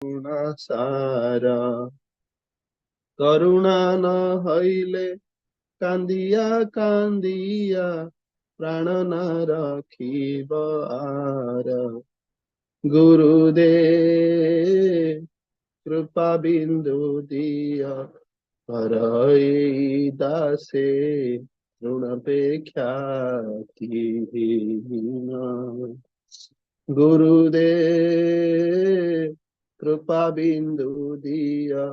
करुणा सारा करुणा न हईले कांदिया कांदिया प्राण न रखिब आर गुरुदेव कृपा बिंदु दिया हरई दासे ऋणपेक्षा गुरुदेव कृपा बिंदु दिया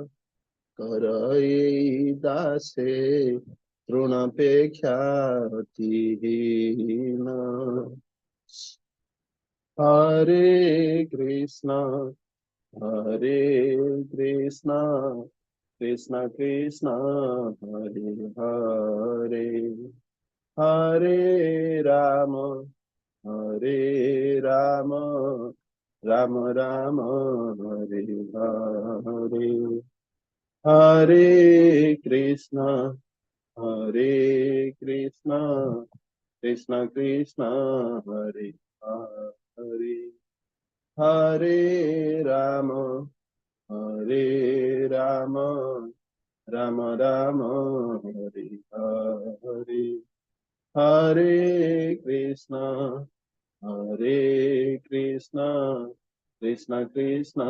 करई दासे तृणपेक्षा हरे हरे कृष्णा कृष्ण कृष्ण हरे हरे हरे हरे राम राम राम हरे हरे हरे कृष्णा कृष्ण कृष्ण हरे हरे हरे राम राम राम हरे हरे हरे कृष्ण कृष्ण कृष्ण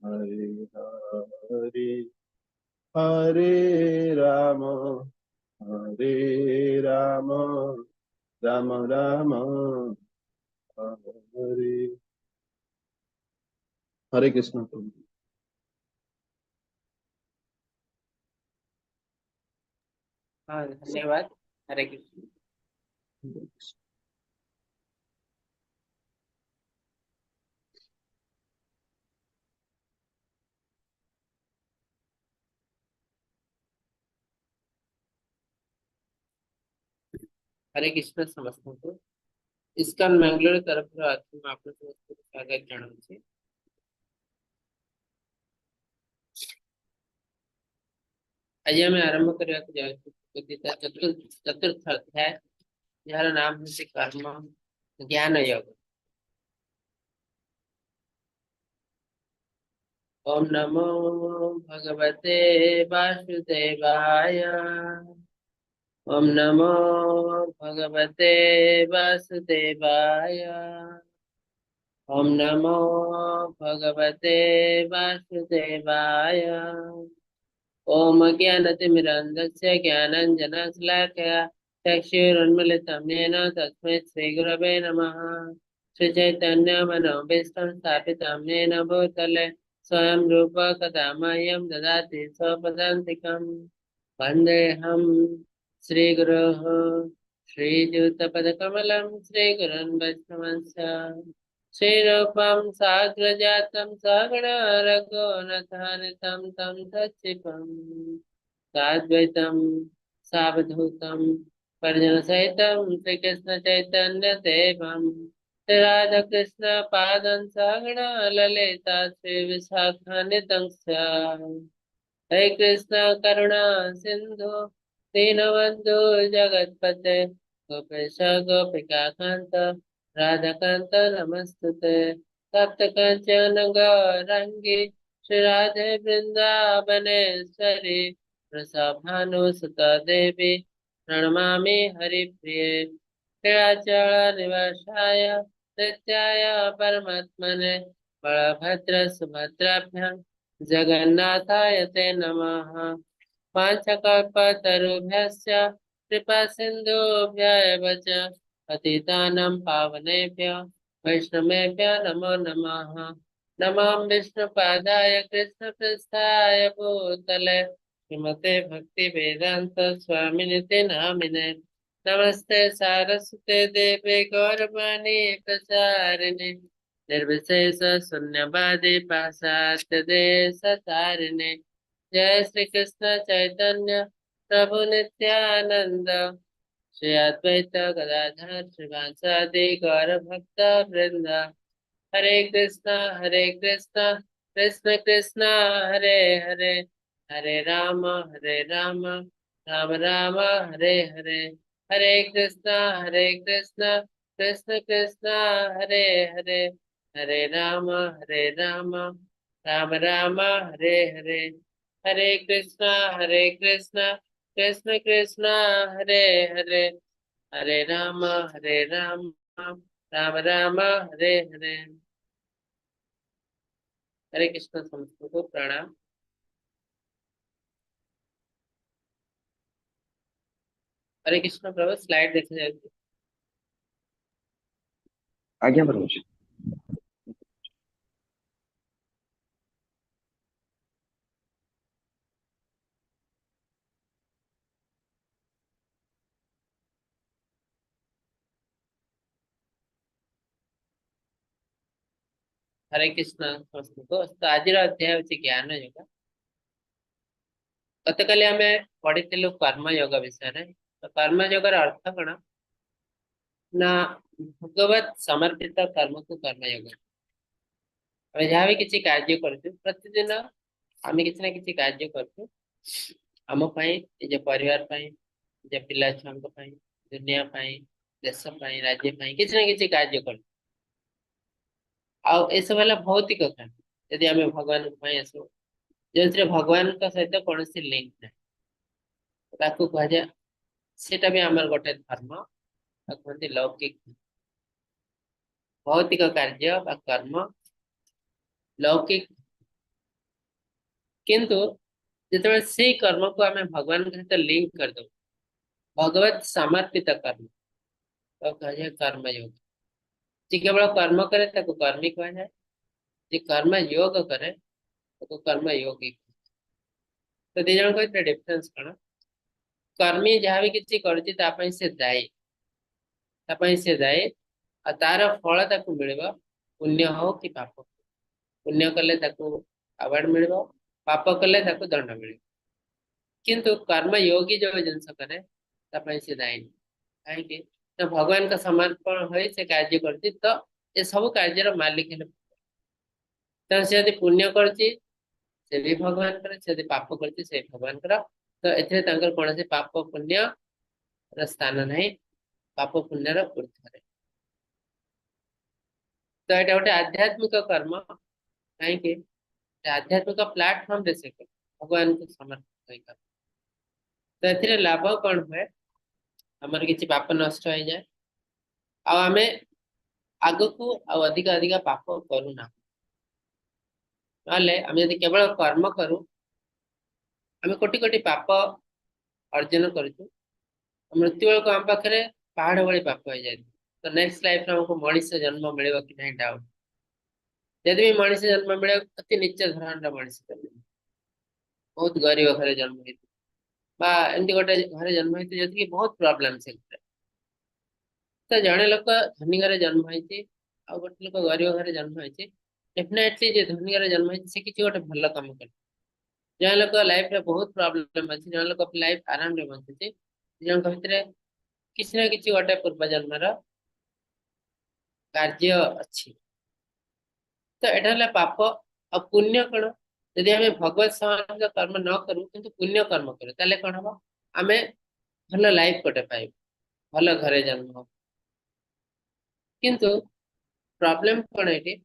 हरे हरे हरे राम राम राम हरे हरे कृष्ण प्रभु। हाँ, धन्यवाद। हरे कृष्ण। हरे कृष्ण समस्तଙ୍କୁ ଇସ୍କନ ମେଙ୍ଗାଲୋର ତରଫରୁ ମୁଁ ଆପଣ ସମସ୍ତଙ୍କୁ ସ୍ୱାଗତ ଜଣାଉଛି। ଆଜି ଆମେ ଆରମ୍ଭ କରିବାକୁ ଯାଉଛୁ ଗୀତା ଚତୁର୍ଥ ଅଧ୍ୟାୟ, ଯାହାର ନାମ ହେଉଛି କର୍ମ ଜ୍ଞାନ ୟୋଗ। ओम नमो भगवते वासुदेवाय। ओम नमो भगवते वासुदेवाय। ओम नमो भगवते वासुदेवाय। ओम ज्ञानतिमिरन्धस्य ज्ञानाञ्जनशलाकया चक्षुरुन्मीलितं येन तस्मै श्रीगुरवे नमः। श्रीचैतन्यमनोभीष्टं स्थापितं येन भूतले स्वयं रूप कदा मह्यं ददाति स्वपदान्तिकम्। वन्देऽहं श्रीगुरोः श्रीयुतपदकमलं श्रीगुरुन् वैष्णवंश श्रीरूपं साग्रजातं सगुणा रघुनाथान्वितं तं सच्चिवं साद्वैतं सावधूतं परिजनसहितं श्रीकृष्णचैतन्यदेवं श्रीराधाकृष्णपादं सगुणा ललिता श्रीविशाखान्वितं हरे कृष्ण करुणा सिंधु दीनबंधु जगतपते गोपेश गोपिका कांत राधाकांत नमस्तुते तप्त कंचन गौरंगी श्री राधे वृंदावनेश्वरी वृषभानुसुता देवी प्रणमामि हरिप्रिये कृपाचल निवासाय नित्याय परमात्मने बलभद्र सुभद्राभ्यां जगन्नाथाय ते नमः। वाञ्छकल्पतरुभ्यश्च कृपा सिन्धुभ्यः च पतितानां पावनेभ्यो वैष्णवेभ्यो नमो नमः। नमो विष्णुपादाय कृष्णपृष्ठाय भूतले श्रीमते भक्तिवेदान्त स्वामिनिति नामिने नमस्ते सारस्वते देवे गौरवाणी प्रचारिणे निर्विशेष शून्यवादी पाश्चात्य देश तारिणे जय श्री कृष्ण चैतन्य प्रभु नित्यानंद श्री अद्वैत गदाधर श्रीवासादि गौर भक्त वृंद हरे कृष्ण कृष्ण कृष्ण हरे हरे हरे राम राम राम हरे हरे हरे कृष्ण कृष्ण कृष्ण हरे हरे हरे राम राम राम हरे हरे, हरे कृष्णा कृष्ण कृष्ण हरे हरे, हरे राम राम राम हरे हरे। हरे कृष्ण समस्त को प्रणाम। हरे कृष्ण प्रभु, स्लाइड देखा जाए। आज्ञा प्रभु। हरे कृष्ण समस्त को। तो आज अध्याय हूँ ज्ञान योग। गत काली आम पढ़ी कर्म योग विषय। तो कर्म योगर अर्थ कौन ना, भगवत समर्पित कर्म को कर्म योग। ଆମେ ଯାହା ବି କିଛି କାର୍ଯ୍ୟ କରୁଛୁ ପ୍ରତିଦିନ, ଆମେ କିଛି ନା କିଛି କାର୍ଯ୍ୟ କରୁଛୁ ଆମ ପାଇଁ, ନିଜ ପରିବାର ପାଇଁ, ନିଜ ପିଲା ଛୁଆଙ୍କ ପାଇଁ, ଦୁନିଆ ପାଇଁ, ଦେଶ ପାଇଁ, ରାଜ୍ୟ ପାଇଁ କିଛି ନା କିଛି କାର୍ଯ୍ୟ କରୁଛୁ। ଆଉ ଏସବୁ ହେଲା ଭୌତିକ କାର୍ଯ୍ୟ। ଯଦି ଆମେ ଭଗବାନଙ୍କ ପାଇଁ ଆସିବୁ, ଯେଉଁଥିରେ ଭଗବାନଙ୍କ ସହିତ କୌଣସି ଲିଙ୍କ ନାହିଁ, ତାକୁ କୁହାଯାଏ, ସେଟା ବି ଆମର ଗୋଟେ ଧର୍ମ। ତାକୁ କୁହନ୍ତି ଲୌକିକ। ଭୌତିକ କାର୍ଯ୍ୟ ବା କର୍ମ ଲୌକିକ, କିନ୍ତୁ ଯେତେବେଳେ ସେଇ କର୍ମକୁ ଆମେ ଭଗବାନଙ୍କ ସହିତ ଲିଙ୍କ କରିଦଉ, भगवत समर्पित कर्म तो कहे कर्म योग। जी केवल कर्म करे ताको कर्मी कहा जाए, जी कर्म योग करे ताको कर्म योगी। तो दी जन को डिफरेंस कौन? कर्मी जहाँ भी किसी करुची तापई से दायी, तापई से दायी, और तार फल ताको मिलबा, पुण्य हो कि पाप। पुण्य कले ताको अवार्ड मिलबा, पाप कले ताको दंड मिलबा। किंतु कर्म योगी जो जिनस करे तापई से दायी कहीं तो भगवान का समर्पण हो से कार्य करती, तो ये सब कार्यर मालिक है। तो से यदि पुण्य करती से भी भगवान कर, से यदि पाप करती से भगवान कर। तो एथिरे तांकर कौन से पाप पुण्य र स्थान नहीं, पाप पुण्य र ऊर्ध्व। तो ये गोटे आध्यात्मिक कर्म कहीं आध्यात्मिक प्लाटफॉर्म दे से भगवान को समर्पित कर। तो एथिरे लाभ कौन हुए, हमर किछि पाप नष्ट हो जाए, आमे आग को अधिक अधिक पाप करूना। नले आम यदि केवल कर्म करूँ, आम कोटि कोटि पाप अर्जन करूँ, मृत्यु बेलू आम पाखे पहाड़ भाई पाप हो जाए। तो नेक्स्ट लाइफ हमको मनीष जन्म मिले कि नहीं डाउट। यदि भी मनीष जन्म मिले, अति नीच धरण मनीष जन्म, बहुत गरीब घर जन्म होता, एमती गोटे घर जन्म होती जो बहुत प्रोब्लेम से। तो जड़े लोक धनी घर जन्म होती, गोटे लोक गरीब घर जन्म होती, डेफिनेटली जो धनी घर जन्म होती से किसी गोटे भल कम कर। जहाँ लोक लाइफ रे बहुत प्रॉब्लम अच्छी, जहाँ लोक लाइफ आराम रे बंचुचे, जन भितर किसी ना किसी गोटे पूर्व जन्म कार्य अच्छी। तो यहाँ पाप और पुण्य कौन? यदि आम भगवत समाज कर्म न करूँ किंतु पुण्य कर्म करूँ, ताले कौन हम? आम भल लाइफ गोटे पाइब, भल घरे जन्म हो। किंतु प्रॉब्लम कौन है?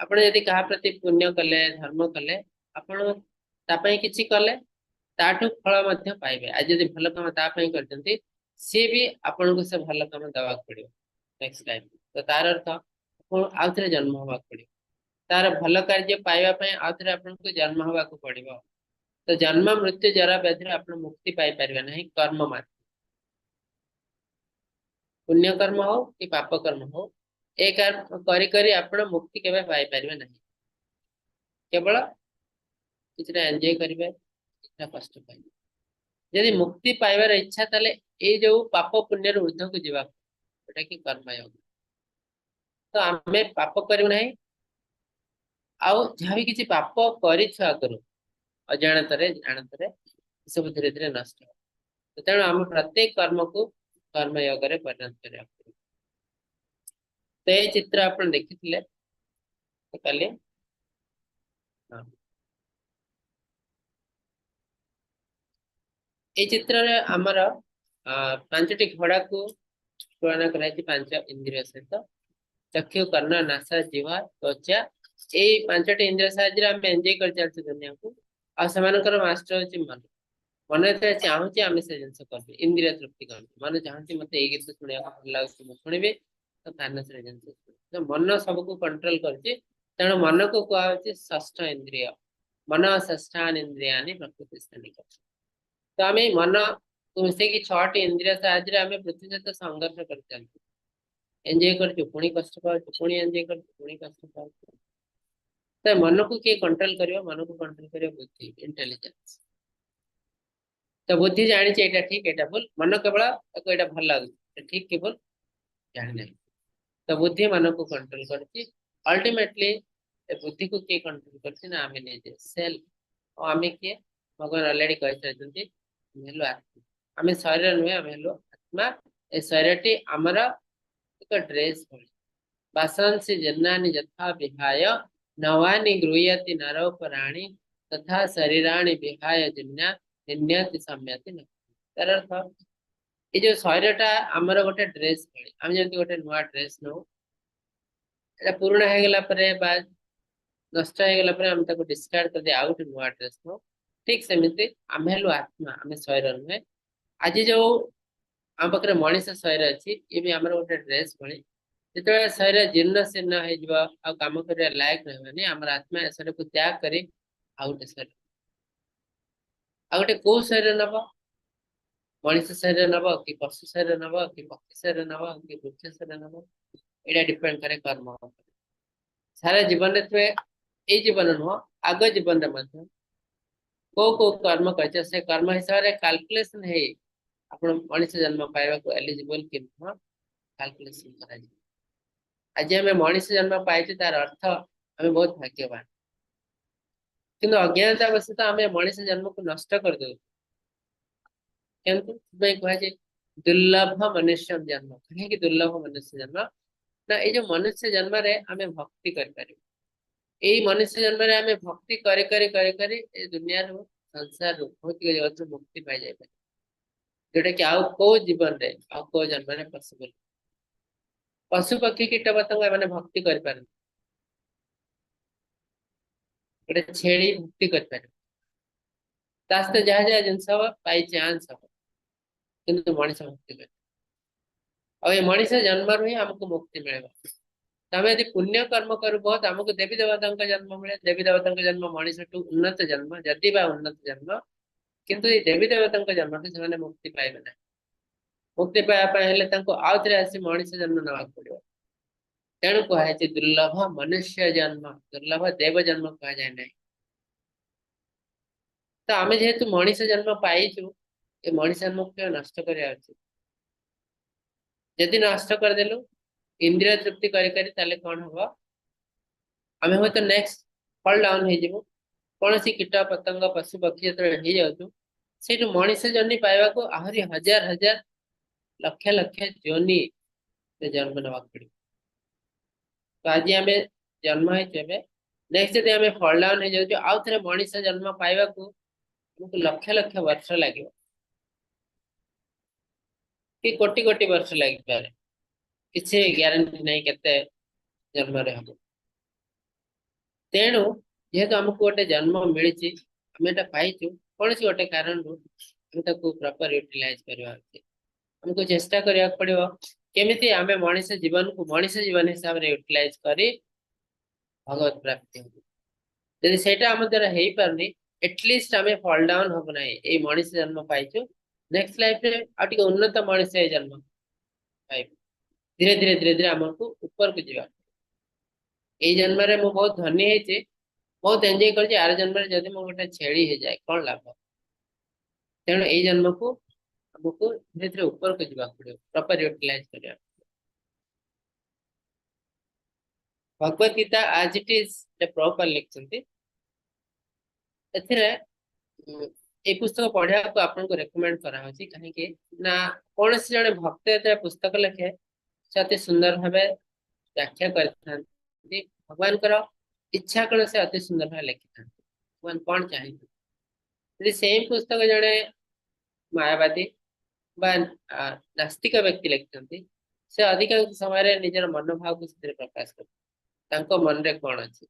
आपण यदि कहा प्रति पुण्य कले, धर्म कले, आपण तापाई किछि कले, ताठू फल मध्य पाइबे। आज यदि भल काम तापाई करजंती, सी भी आपण को से भल काम दवा पड़ियो नेक्स्ट टाइम। तो तार अर्थ आपण आउथरे जन्म होबा पड़ियो, तार भल कार्य पाइबा पय आउथरे आपण को जन्म होबा को पड़िबो। तो जन्म मृत्यु जरा व्याधि आपण मुक्ति पाई परबे नहीं कर्म मात्र। पुण्य कर्म हो कि पाप कर्म हो, ए कर्म करी करी आपण मुक्ति केबे पाई परबे नहीं। केवल किछटा एंजॉय करिवे, किछटा कष्ट पाइबे। यदि मुक्ति पाइबार इच्छा ताले ए जो पाप पुण्य ऊर्ध्व को जीवा, एटा कि कर्म योग। तो आमे पाप करिउ नहीं, आउ जहाँ भी किसी पाप करिछु आगरु अजाणतरे जानतरे सब धीरे धीरे नष्ट हो। तो तेणु आम प्रत्येक कर्म को कर्म योग रे परिणत करिया। तो ये चित्र आपण देखिथिले काली। हाँ, ये चित्र रे हमर पांचटी घोड़ा को तुलना कराई, पांच इंद्रिय सहित चक्षु कर्ण नासा जीवा त्वचा ଏଇ ପାଞ୍ଚଟି ଇନ୍ଦ୍ରିୟ ସାହାଯ୍ୟରେ ଆମେ ଏନ୍ଜୟ କରି ଚାଲିଛୁ ଦୁନିଆକୁ। ଆଉ ସେମାନଙ୍କର ମାଷ୍ଟର ହଉଛି ମନ। ମନ ଯେତେବେଳେ ଚାହୁଁଛି ଆମେ ସେ ଜିନିଷ କରିବି, ଇନ୍ଦ୍ରିୟ ତୃପ୍ତି କରିବି। ମନ ଚାହୁଁଛି ମତେ ଏଇ ଗୀତ ଶୁଣିବାକୁ ଭଲ ଲାଗୁଛି, ମୁଁ ଶୁଣିବି, ତ କାନ ସେ ଜିନିଷ ଶୁଣିବି। ତ ମନ ସବୁକୁ କଣ୍ଟ୍ରୋଲ କରୁଛି, ତେଣୁ ମନକୁ କୁହାହଉଛି ଷଷ୍ଠ ଇନ୍ଦ୍ରିୟ। ମନ ଷଷ୍ଠାନ ଇନ୍ଦ୍ରିୟାନି ପ୍ରକୃତି ସ୍ଥାନିକ। ତ ଆମେ ମନ ମିଶେଇକି 6ଟି ଇନ୍ଦ୍ରିୟ ସାହାଯ୍ୟରେ ଆମେ ପୃଥ୍ୱୀ ସହିତ ସଂଘର୍ଷ କରି ଚାଲିଛୁ। ଏନ୍ଜୟ କରୁଛୁ, ପୁଣି କଷ୍ଟ ପାଉଛୁ, ପୁଣି ଏନ୍ଜୟ କରୁଛୁ, ପୁଣି କଷ୍ଟ ପାଉଛୁ। ତ ମନକୁ କିଏ କଣ୍ଟ୍ରୋଲ କରିବ? ମନକୁ କଣ୍ଟ୍ରୋଲ କରିବ ବୁଦ୍ଧି, ଇଣ୍ଟେଲିଜେନ୍ସ। ତ ବୁଦ୍ଧି ଜାଣିଛି ଏଇଟା ଠିକ ଏଇଟା ଭୁଲ, ମନ କେବଳ ତାକୁ ଏଇଟା ଭଲ ଲାଗୁଛି, ଠିକ କି ଭୁଲ ଜାଣିନାହିଁ। ତ ବୁଦ୍ଧି ମନକୁ କଣ୍ଟ୍ରୋଲ କରୁଛି। ଅଲ୍ଟିମେଟଲି ଏ ବୁଦ୍ଧିକୁ କିଏ କଣ୍ଟ୍ରୋଲ କରୁଛି ନା ଆମେ ନିଜେ, ସେଲ୍ଫ। ଆଉ ଆମେ କିଏ? ଭଗବାନ ଅଲରେଡି କହିସାରିଛନ୍ତି ଆମେ ହେଲୁ ଆତ୍ମା। ଆମେ ଶରୀର ନୁହେଁ, ଆମେ ହେଲୁ ଆତ୍ମା। ଏ ଶରୀରଟି ଆମର ଏକ ଡ୍ରେସ୍ ଭଳି। ବାସଂସି ଜନ୍ନାନି ଯଥା ବିହାୟ ନବାନି ଗୃହ୍ୟତି ନରୋପରାଣୀ ତଥା ଶରୀରାଣୀ ବିହାୟ ଜିନ୍ନା ନିନ୍ୟତି ସମ୍ୟତି ନ। ତାର ଅର୍ଥ ଏଇ ଯୋଉ ଶରୀରଟା ଆମର ଗୋଟେ ଡ୍ରେସ୍ ଭଳି। ଆମେ ଯେମିତି ଗୋଟେ ନୂଆ ଡ୍ରେସ୍ ନଉ, এটা ପୁରୁଣା ହେଇଗଲା ପରେ ବା ନଷ୍ଟ ହେଇଗଲା ପରେ ଆମେ ତାକୁ ଡିସକାର୍ଡ କରିଦେଇ ଆଉ ଗୋଟେ ନୂଆ ଡ୍ରେସ୍ ନଉ। ଠିକ ସେମିତି ଆମେ ହେଲୁ ଆତ୍ମା, ଆମେ ଶରୀର ନୁହେଁ। ଆଜି ଯୋଉ ଆମ ପାଖରେ ମଣିଷ ଶରୀର ଅଛି, ଇଏ ବି ଆମର ଗୋଟେ ଡ୍ରେସ୍ ଭଳି। ଯେତେବେଳେ ଶରୀର ଜୀର୍ଣ୍ଣ ଶୀର୍ଣ୍ଣ ହେଇଯିବ, ଆଉ କାମ କରିବା ଲାୟକ ରହିବନି, ଆମର ଆତ୍ମା ଏ ଶରୀରକୁ ତ୍ୟାଗ କରି ଆଉ ଗୋଟେ ଶରୀର, ଆଉ ଗୋଟେ କୋଉ ଶରୀର ନବ? ମଣିଷ ଶରୀର ନବ କି ପଶୁ ଶରୀର ନବ କି ପକ୍ଷୀ ଶରୀର ନବ କି ବୃକ୍ଷ ଶରୀର ନବ? ଏଇଟା ଡିପେଣ୍ଡ କରେ କର୍ମ ଉପରେ। ସାରା ଜୀବନରେ ତୁମେ, ଏଇ ଜୀବନ ନୁହଁ ଆଗ ଜୀବନରେ ମଧ୍ୟ କୋଉ କୋଉ କର୍ମ କରିଛ, ସେ କର୍ମ ହିସାବରେ କାଲକୁଲେସନ ହେଇ ଆପଣ ମଣିଷ ଜନ୍ମ ପାଇବାକୁ ଏଲିଜିବଲ କି ନୁହଁ କାଲକୁଲେସନ କରାଯିବ। ଆଜି ଆମେ ମଣିଷ ଜନ୍ମ ପାଇଛୁ, ତାର ଅର୍ଥ ଆମେ ବହୁତ ଭାଗ୍ୟବାନ। କିନ୍ତୁ ଅଜ୍ଞାନତା ବଶତଃ ଆମେ ମଣିଷ ଜନ୍ମକୁ ନଷ୍ଟ କରିଦଉଛୁ। କେମିତି? ସେଥିପାଇଁ କୁହାଯାଏ ଦୁର୍ଲଭ ମନୁଷ୍ୟ ଜନ୍ମ। କାହିଁକି ଦୁର୍ଲଭ ମନୁଷ୍ୟ ଜନ୍ମ? ନା ଏଇ ଯୋଉ ମନୁଷ୍ୟ ଜନ୍ମରେ ଆମେ ଭକ୍ତି କରିପାରିବୁ। ଏଇ ମନୁଷ୍ୟ ଜନ୍ମରେ ଆମେ ଭକ୍ତି କରି କରି କରି କରି ଏ ଦୁନିଆରୁ, ସଂସାରରୁ, ଭୌତିକ ଜଗତରୁ ମୁକ୍ତି ପାଇଯାଇପାରିବୁ, ଯୋଉଟା କି ଆଉ କୋଉ ଜୀବନରେ ଆଉ କୋଉ ଜନ୍ମରେ ପସିବଲ। ପଶୁ ପକ୍ଷୀ କୀଟ ପତଙ୍ଗ ଏମାନେ ଭକ୍ତି କରିପାରନ୍ତି। ଗୋଟେ ଛେଳି ଭକ୍ତି କରିପାରିବ, ତା ସହିତ ଯାହା ଯାହା ଜିନିଷ ହବ ବାଇ ଚାନ୍ସ ହବ, କିନ୍ତୁ ମଣିଷ ଭକ୍ତି କରିବ। ଆଉ ଏ ମଣିଷ ଜନ୍ମରୁ ହିଁ ଆମକୁ ମୁକ୍ତି ମିଳିବ। ତମେ ଯଦି ପୁଣ୍ୟ କର୍ମ କରୁ ବହୁତ, ଆମକୁ ଦେବୀ ଦେବତାଙ୍କ ଜନ୍ମ ମିଳେ। ଦେବୀ ଦେବତାଙ୍କ ଜନ୍ମ ମଣିଷଠୁ ଉନ୍ନତ ଜନ୍ମ, ଯଦି ବା ଉନ୍ନତ ଜନ୍ମ। କିନ୍ତୁ ଏଇ ଦେବୀ ଦେବତାଙ୍କ ଜନ୍ମଠୁ ସେମାନେ ମୁକ୍ତି ପାଇବେ ନାହିଁ। ମୁକ୍ତି ପାଇବା ପାଇଁ ହେଲେ ତାଙ୍କୁ ଆଉ ଥରେ ଆସି ମଣିଷ ଜନ୍ମ ନେବାକୁ ପଡିବ। ତେଣୁ କୁହାଯାଇଛି ଦୁର୍ଲଭ ମନୁଷ୍ୟ ଜନ୍ମ, ଦୁର୍ଲଭ ଦେବ ଜନ୍ମ କୁହାଯାଏ ନାହିଁ। ତ ଆମେ ଯେହେତୁ ମଣିଷ ଜନ୍ମ ପାଇଛୁ, ଏ ମଣିଷ ଜନ୍ମକୁ ନଷ୍ଟ କରିବା ଉଚିତ। ଯଦି ନଷ୍ଟ କରିଦେଲୁ ଇନ୍ଦ୍ରିୟ ତୃପ୍ତି କରି କରି, ତାହେଲେ କଣ ହବ? ଆମେ ହୁଏତ ନେକ୍ସଟ ଫଲ ଡାଉନ ହେଇଯିବୁ। କୌଣସି କୀଟ ପତଙ୍ଗ ପଶୁ ପକ୍ଷୀ ଯେତେବେଳେ ହେଇଯାଉଛୁ, ସେଇଠୁ ମଣିଷ ଜନ୍ମ ପାଇବାକୁ ଆହୁରି ହଜାର ହଜାର ଲକ୍ଷ ଲକ୍ଷ ଯୋନି ଜନ୍ମ ନେବାକୁ ପଡିବ। ତ ଆଜି ଆମେ ଜନ୍ମ ହେଇଛୁ, ଏବେ ନେକ୍ସଟ ଯଦି ଆମେ ଫଲ ଡାଉନ ହେଇଯାଉଛୁ, ଆଉ ଥରେ ମଣିଷ ଜନ୍ମ ପାଇବାକୁ ଆମକୁ ଲକ୍ଷ ଲକ୍ଷ ବର୍ଷ ଲାଗିବ, କି କୋଟି କୋଟି ବର୍ଷ ଲାଗିପାରେ। କିଛି ଗ୍ୟାରେଣ୍ଟି ନାହିଁ କେତେ ଜନ୍ମରେ ହବ। ତେଣୁ ଯେହେତୁ ଆମକୁ ଗୋଟେ ଜନ୍ମ ମିଳିଛି, ଆମେ ଏଟା ପାଇଛୁ, କୌଣସି ଗୋଟେ କାରଣରୁ ଆମେ ତାକୁ ପ୍ରପର ୟୁଟିଲାଇଜ କରିବା ଉଚିତ। ଆମକୁ ଚେଷ୍ଟା କରିବାକୁ ପଡିବ କେମିତି ଆମେ ମଣିଷ ଜୀବନକୁ ମଣିଷ ଜୀବନ ହିସାବରେ ୟୁଟିଲାଇଜ କରି ଭଗବତ ପ୍ରାପ୍ତି ହବ। ଯଦି ସେଇଟା ଆମ ଦ୍ୱାରା ହେଇପାରୁନି, ଏଟଲିଷ୍ଟ ଆମେ ଫଲ ଡାଉନ ହବ ନାହିଁ। ଏଇ ମଣିଷ ଜନ୍ମ ପାଇଛୁ, ନେକ୍ସଟ ଲାଇଫରେ ଆଉ ଟିକେ ଉନ୍ନତ ମଣିଷ ଏ ଜନ୍ମ ପାଇବୁ। ଧୀରେ ଧୀରେ ଧୀରେ ଧୀରେ ଆମକୁ ଉପରକୁ ଯିବା। ଏଇ ଜନ୍ମରେ ମୁଁ ବହୁତ ଧନୀ ହେଇଛି, ବହୁତ ଏନ୍ଜୟ କରିଛି, ଆର ଜନ୍ମରେ ଯଦି ମୁଁ ଗୋଟେ ଛେଳି ହେଇଯାଏ କଣ ଲାଭ? ତେଣୁ ଏଇ ଜନ୍ମକୁ ଆମକୁ ଧୀରେ ଧୀରେ ଉପରକୁ ଯିବାକୁ ପଡିବ, ପ୍ରପର ୟୁଟିଲାଇଜ କରିବାକୁ। ଭଗବତ ଗୀତା ଆଜ ଇଟ ଇଜ ପ୍ରପର ଲେଖିଛନ୍ତି। ଏଥିରେ ଏଇ ପୁସ୍ତକ ପଢିବାକୁ ଆପଣଙ୍କୁ ରେକମେଣ୍ଡ କରାହଉଛି। କାହିଁକି ନା କୌଣସି ଜଣେ ଭକ୍ତ ଯେତେବେଳେ ପୁସ୍ତକ ଲେଖେ, ସେ ଅତି ସୁନ୍ଦର ଭାବେ ବ୍ୟାଖ୍ୟା କରିଥାନ୍ତି। ଭଗବାନଙ୍କର ଇଚ୍ଛା କଣ, ସେ ଅତି ସୁନ୍ଦର ଭାବେ ଲେଖିଥାନ୍ତି ଭଗବାନ କଣ ଚାହିଁନ୍ତି। ଯଦି ସେଇ ପୁସ୍ତକ ଜଣେ ମାୟାବାଦୀ ବା ନାସ୍ତିକ ବ୍ୟକ୍ତି ଲେଖିଛନ୍ତି, ସେ ଅଧିକାଂଶ ସମୟରେ ନିଜର ମନୋଭାବକୁ ସେଥିରେ ପ୍ରକାଶ କରେ, ତାଙ୍କ ମନରେ କଣ ଅଛି।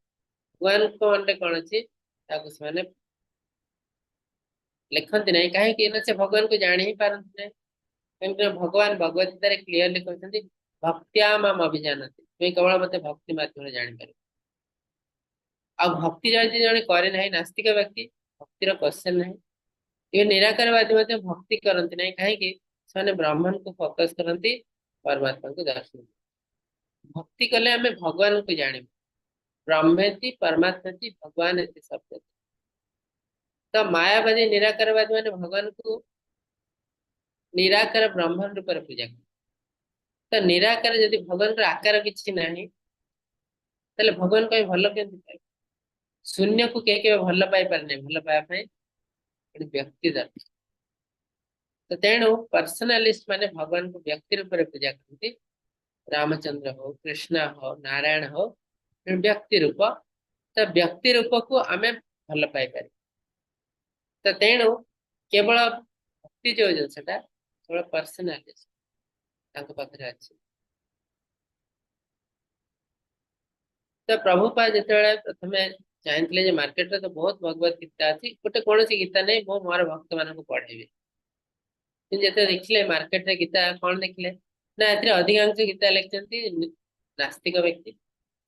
भगवान को अंडे कौन अच्छी ताको से लिखती नहीं कहीं से भगवान को जान ही पारती नहीं कहीं भगवान भगवत गीता क्लीयरली कहते भक्त्या माम अभिजानती तुम्हें केवल मत भक्ति माध्यम जापर आ भक्ति जदि जड़े करे ना नास्तिक व्यक्ति भक्तिर क्वेश्चन ना ये निराकारवादी भक्ति करती नहीं कहीं ब्राह्मण को फोकस करती परमात्मा को दर्शन भक्ति कले आम भगवान को जान ब्रह्मेति परमात्मा भगवान एति शब्द तो मायावादी निराकारवादी मैंने भगवान को निराकार ब्रह्मण रूप पूजा कर तो निराकार जदि भगवान का आकार किसी ना ताले भगवान को भल के शून्य को के भल पाई पारे भल पाइबा व्यक्ति दरकार तो तेणु पर्सनालिस्ट माने भगवान को व्यक्ति रूप पूजा करती रामचंद्र हो कृष्ण हो नारायण हो व्यक्ति रूप तो व्यक्ति रूप को आम भल पाई पार तो तेणु केवल भक्ति जो जिनसा केवल पर्सनालिस्ट पाखे अच्छे तो प्रभुपाद जिते प्रथम चाहते मार्केट रे तो बहुत भगवत गीता अच्छी गोटे कौन सी गीता नहीं मो मोर भक्त मान पढ़ेबी जिते देखिले मार्केट रे गीता कौन देखिले ना अधिकांश गीता लिखते नास्तिक व्यक्ति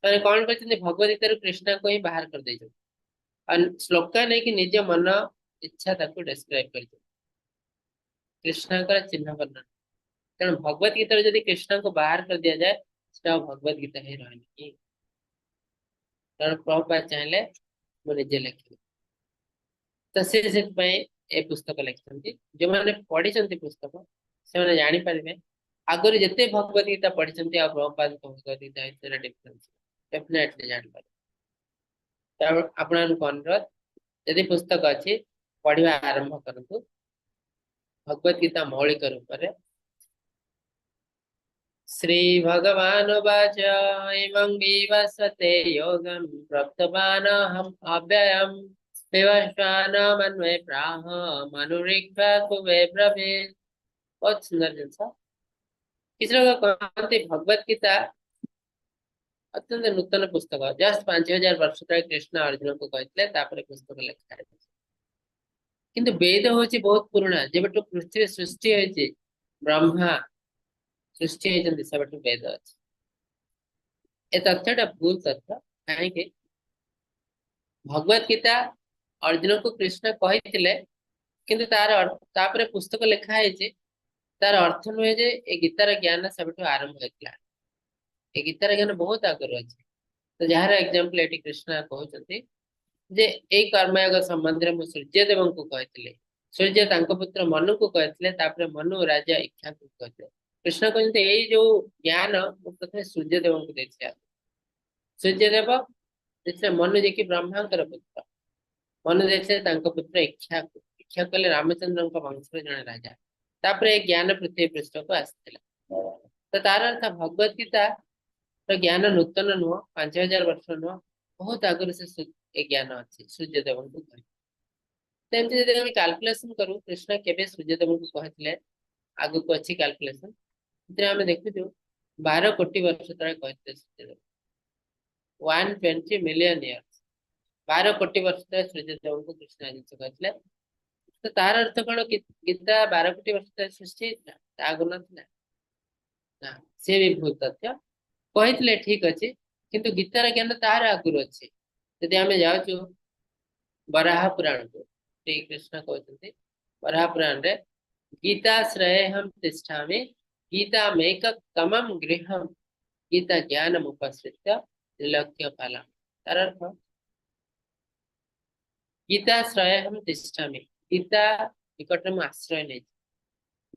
मैंने कौन कर भगवत गीता कृष्ण को ही बाहर कर दे श्लोक नहीं कि निज मन इच्छा डिस्क्राइब कर कृष्ण का चिन्ह वर्णन तेणु भगवत गीता जब कृष्ण को बाहर कर दिया जाए भगवत गीता ही रही तेणु प्रभुपाद चाहे मुझे लिखी तो से पुस्तक लिखते जो मैंने पढ़ी पुस्तक से जापर आगुरी जिते भगवत गीता पढ़ी प्रभुपाद भगवत गीता डिफरेंस डेफिनेटली जापर आपण अनुरोध यदि पुस्तक अच्छी पढ़ा आरंभ करूँ भगवत गीता मौलिक रूप से श्री भगवान वाच इमं विवस्वते योगं प्रप्तवानहम् अव्ययम् विवस्वानमन्वे प्राह मनुरीक्षा कुवे ब्रवीत् बहुत सुंदर जिनस किसी लोग कहते भगवत गीता अत्यंत नूतन पुस्तक जस्ट 5000 वर्ष तक कृष्ण अर्जुन को कहते पुस्तक लिखा है किंतु वेद हूँ बहुत पुराना जब पृथ्वी सृष्टि होती ब्रह्मा सृष्टि होती सब वेद अच्छे ए तथ्यटा भूल तथ्य कहीं भगवत गीता अर्जुन को कृष्ण कहते किंतु तार पुस्तक लिखाई तार अर्थ नुहे जे ए गीतार ज्ञान सब आरंभ होता ए गीतार ज्ञान बहुत आगर अच्छे तो जार एग्जाम्पल ये कृष्ण कहते जे ए कर्मयोग संबंध में सूर्यदेव को कहते सूर्य पुत्र मनु को कहते मनु राजा इच्छा को कहते कृष्ण कहते यही जो ज्ञान प्रथम सूर्यदेव को देखा सूर्यदेव देखिए मनु जे कि ब्रह्मांकर पुत्र मनु देखिए पुत्र इच्छा को इच्छा कले रामचंद्र वंश जन राजा तापर ज्ञान पृथ्वी पृष्ठ को आसला तो तार अर्थ भगवत गीता तो ज्ञान नूतन नुह 5000 वर्ष नुह बहुत आगुरी से ज्ञान अच्छी सूर्यदेव को कह कैलकुलेशन करूँ कृष्ण केवे सूर्यदेव को कहते आग को अच्छी कैलकुलेशन आम देखु 12 कोटी वर्ष तक कहते सूर्यदेव 120 मिलियन इयर्स 12 कोटी वर्ष तक सूर्यदेव को कृष्ण जिन कहते तो तार अर्थ कौन गीता 12 कोटी वर्ष तक सृष्टि आगु ना सी भी भूल तथ्य कहते ठीक अच्छे किंतु गीतार ज्ञान तार आगुरी अच्छे यदि आम जाऊँ बराह पुराण को श्री कृष्ण कहते बराह पुराण रे गीताश्रय हम तिष्ठा गीता मेक तमम गृह गीता ज्ञान उपसृत्य त्रिलोक्य पालम तार अर्थ गीताश्रय हम तिष्ठा गीता निकट में आश्रय नहीं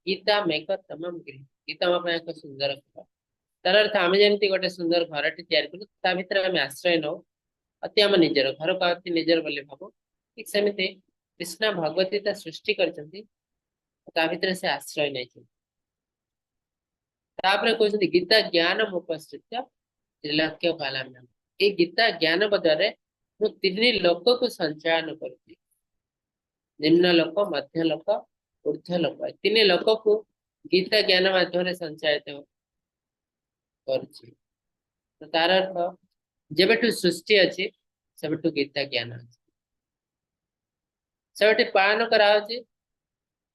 गीता मेक तमम गृह गीता मो एक सुंदर घर तार अर्थ आम जमी गोटे सुंदर घर टी भर आम आश्रय नौ अति आम निजर घर को अति निजर बोली भाव ठीक सेमती कृष्ण भगवत गीता सृष्टि कर से आश्रय नहीं कहते गीता ज्ञान उपस्थित त्रिलोक्य पालाम ये गीता ज्ञान बदले मु 3 लोक को संचालन करुच्ची निम्न लोक मध्य लोक ऊर्ध्व लोक 3 लोक को गीता ज्ञान माध्यम संचालित करुच्ची तो तार अर्थ जब सृष्टि अच्छी सब गीता ज्ञान अच्छी सब पालन कराऊँच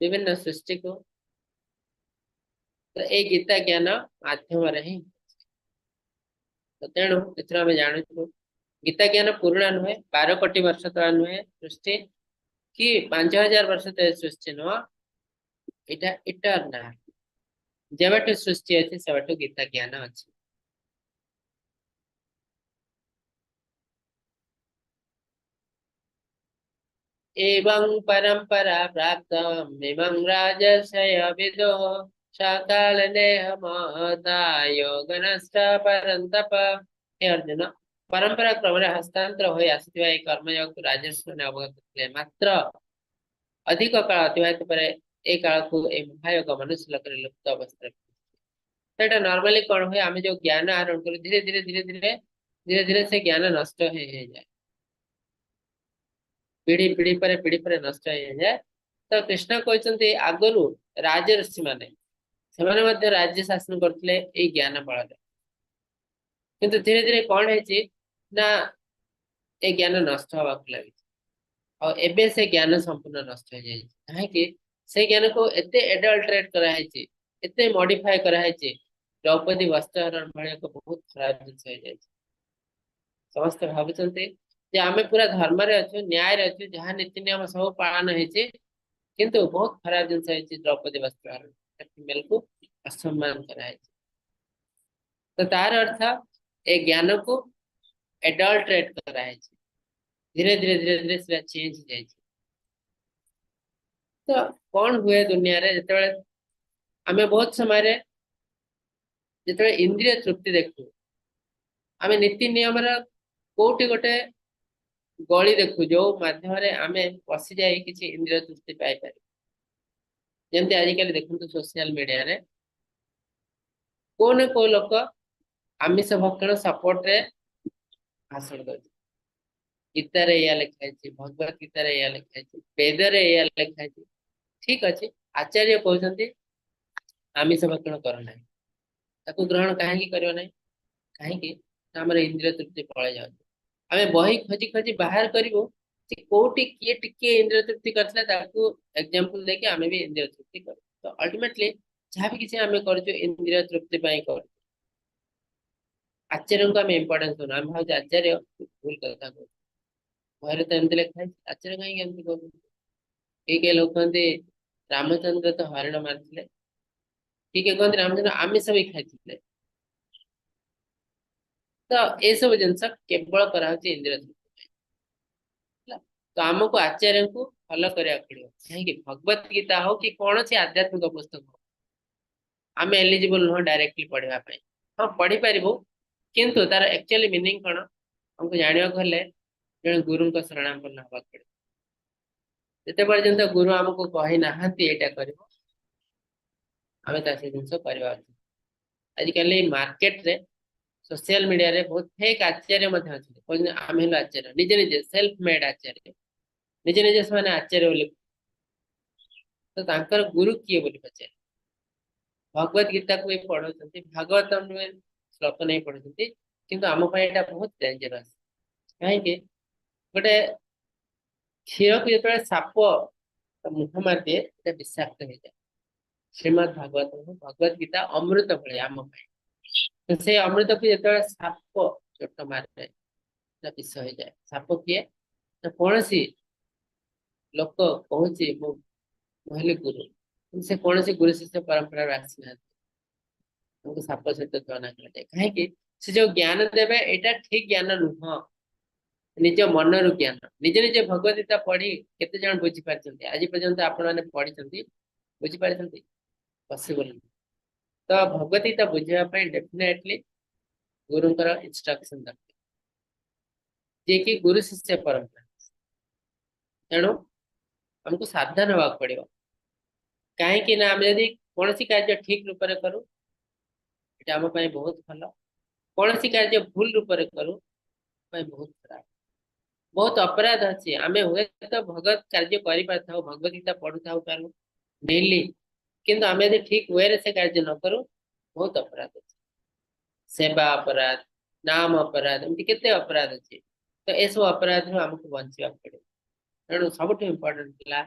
विभिन्न सृष्टि को तो ये गीता ज्ञान माध्यम ही तो तेणु एम जानू गीता ज्ञान पुराणा नुहे 12 कोटी वर्ष तला नुहे सृष्टि कि 5000 वर्ष तले सृष्टि नुह इटा इटरनाल जबठू सृष्टि अच्छी सबठू गीता ज्ञान अच्छी एवं परंपरा प्राप्त इमं राजर्षय विदो सकाल नेह महता योगनश्च परंतप हे अर्जुन परंपरा क्रम हस्तांतर हो आसुवा ए कर्मयोग को राजर्षि ने अवगत थे मात्र अधिक काल अतिवाहित पर ए काल को ए महायोग मनुष्य लोक लुप्त अवस्था तो नॉर्मली कौन हुए आम जो ज्ञान आहरण कर धीरे धीरे धीरे धीरे धीरे धीरे से ज्ञान नष्ट हो जाए पीढ़ी पीढ़ी पर नष्ट हो जाए तो कृष्ण कहते आगु राजर्षि माने से राज्य शासन करते ज्ञान बल किंतु धीरे धीरे कौन है ना ए ज्ञान नष्ट हवा लगी और एबे से ज्ञान संपूर्ण नष्ट हो जाए कहीं से ज्ञान को एते एडल्ट्रेट कराई एते मॉडिफाई कराई द्रौपदी वस्त्रहरण भाई एक बहुत खराब जिन हो जाए समस्त भावुंटे जे आमे पूरा धर्म रे अच्छु न्याय रे अच्छु जहाँ नीति नियम सब पालन होइछे किंतु बहुत खराब जिन होइछे द्रौपदी वस्त्रहरण फीमेल को असम्मान कराए तो तार अर्थ ए ज्ञान को एडल्ट्रेट कराए धीरे धीरे धीरे धीरे से चेंज जाए तो कौन हुए दुनिया रे जते आमे बहुत समय रे जते इंद्रिय तृप्ति देखु आमे नीति नियम कोटि गोटे गली देखु जो माध्यम आमे पशि जाए किसी इंद्रिय तृप्ति पाई पार जमती आजिकल देखु सोशल मीडिया रे को न को लोक आमिष भक्षण सपोर्ट रे भाषण कर गीता रे या लिखा है भगवत गीता रे या लिखा है वेद रे या लिखा है ठीक अच्छे आचार्य कहते आमिष भक्षण कर ना ताकू ग्रहण कहीं कर ना कहीं आम इंद्रिय तृप्ति पड़े जाए आम बही खोजी खोजी बाहर करूँ कोटि किए टिके इंद्रिय तृप्ति करता एग्जांपल देके आम भी इंद्रिय तृप्ति कर तो अल्टीमेटली जहाँ भी किसी आम कर इंद्रिय तृप्ति कर आचार्य को आम इम्पोर्टेंस दून आम भाव आचार्य भूल कथा कह घर तो एमती लिखा है आचार्य कहीं एमती कह किए लोग कहते रामचंद्र तो हरिण मारते किए कहते रामचंद्र आमिष भी खाई तो ये सब जिनस केवल कराई इंद्रिय तृप्ति तो आमको आचार्य को फॉलो करा पड़ो कहीं भगवत गीता हो कि कौन सी आध्यात्मिक पुस्तक हो आम एलिजिबल नुह डायरेक्टली पढ़ा हाँ पढ़ी पार किंतु तार एक्चुअली मीनिंग कौन हमको जानवा हेल्ले जन गुरु शरणापन्न हवा पड़े जिते पर्यंत गुरु आमको कही ना यहाँ कर जिन करवा आजिकल मार्केट रे सोशल मीडिया रे बहुत फेक आचार्य आम हेलु आचार्य निजे निजे सेल्फ मेड आचार्य निजे निजे से आचार्य बोले तो तांकर गुरु किए बोली पचारे भगवत गीता को भी पढ़ो भागवतम श्लोक नहीं पढ़ुंट किंतु आम यहाँ बहुत डेंजरस कहीं गोटे क्षीर को जो साप मुह मार दिए विषाक्त हो जाए श्रीमद भागवत भगवत गीता अमृत भाई आम तो से अमृत को जो साप चोट मारे विष हो जाए साप किए तो कौन सी लोक कहूँ कहली गुरु से कौन सी गुरु शिष्य परंपरा आसी ना साप सहित तुलना कराए कहीं से जो ज्ञान देवे यहाँ ठीक ज्ञान नुह निज मन रु ज्ञान निजे निजे भगवत गीता पढ़ी केते जन बुझी पारछन्ती आज पर्यंत आपण माने पढ़ी बुझी पारछन्ती पॉसिबल तो भगवत गीता बुझा डेफिनेटली गुरुंकर इंस्ट्रक्शन दरकार जे कि गुरु शिष्य परंपरा तेणु हमको सावधान होगा पड़ो कहीं ना आम यदि कौन सी कार्य ठीक रूप से करूँ आम बहुत भल कौन सी कार्य भूल रूप से करूँ बहुत खराब बहुत अपराध अच्छे आम हुए तो भगवत कार्य कर भगवत गीता पढ़ु था डेली किंतु आम यदि ठीक वे से कार्य न करूँ बहुत अपराध अच्छे सेवा अपराध नाम अपराध एमती केते अपराध अच्छे तो ए सब अपराध आमको बंचा पड़े। तेणु सब इम्पोर्टेंट है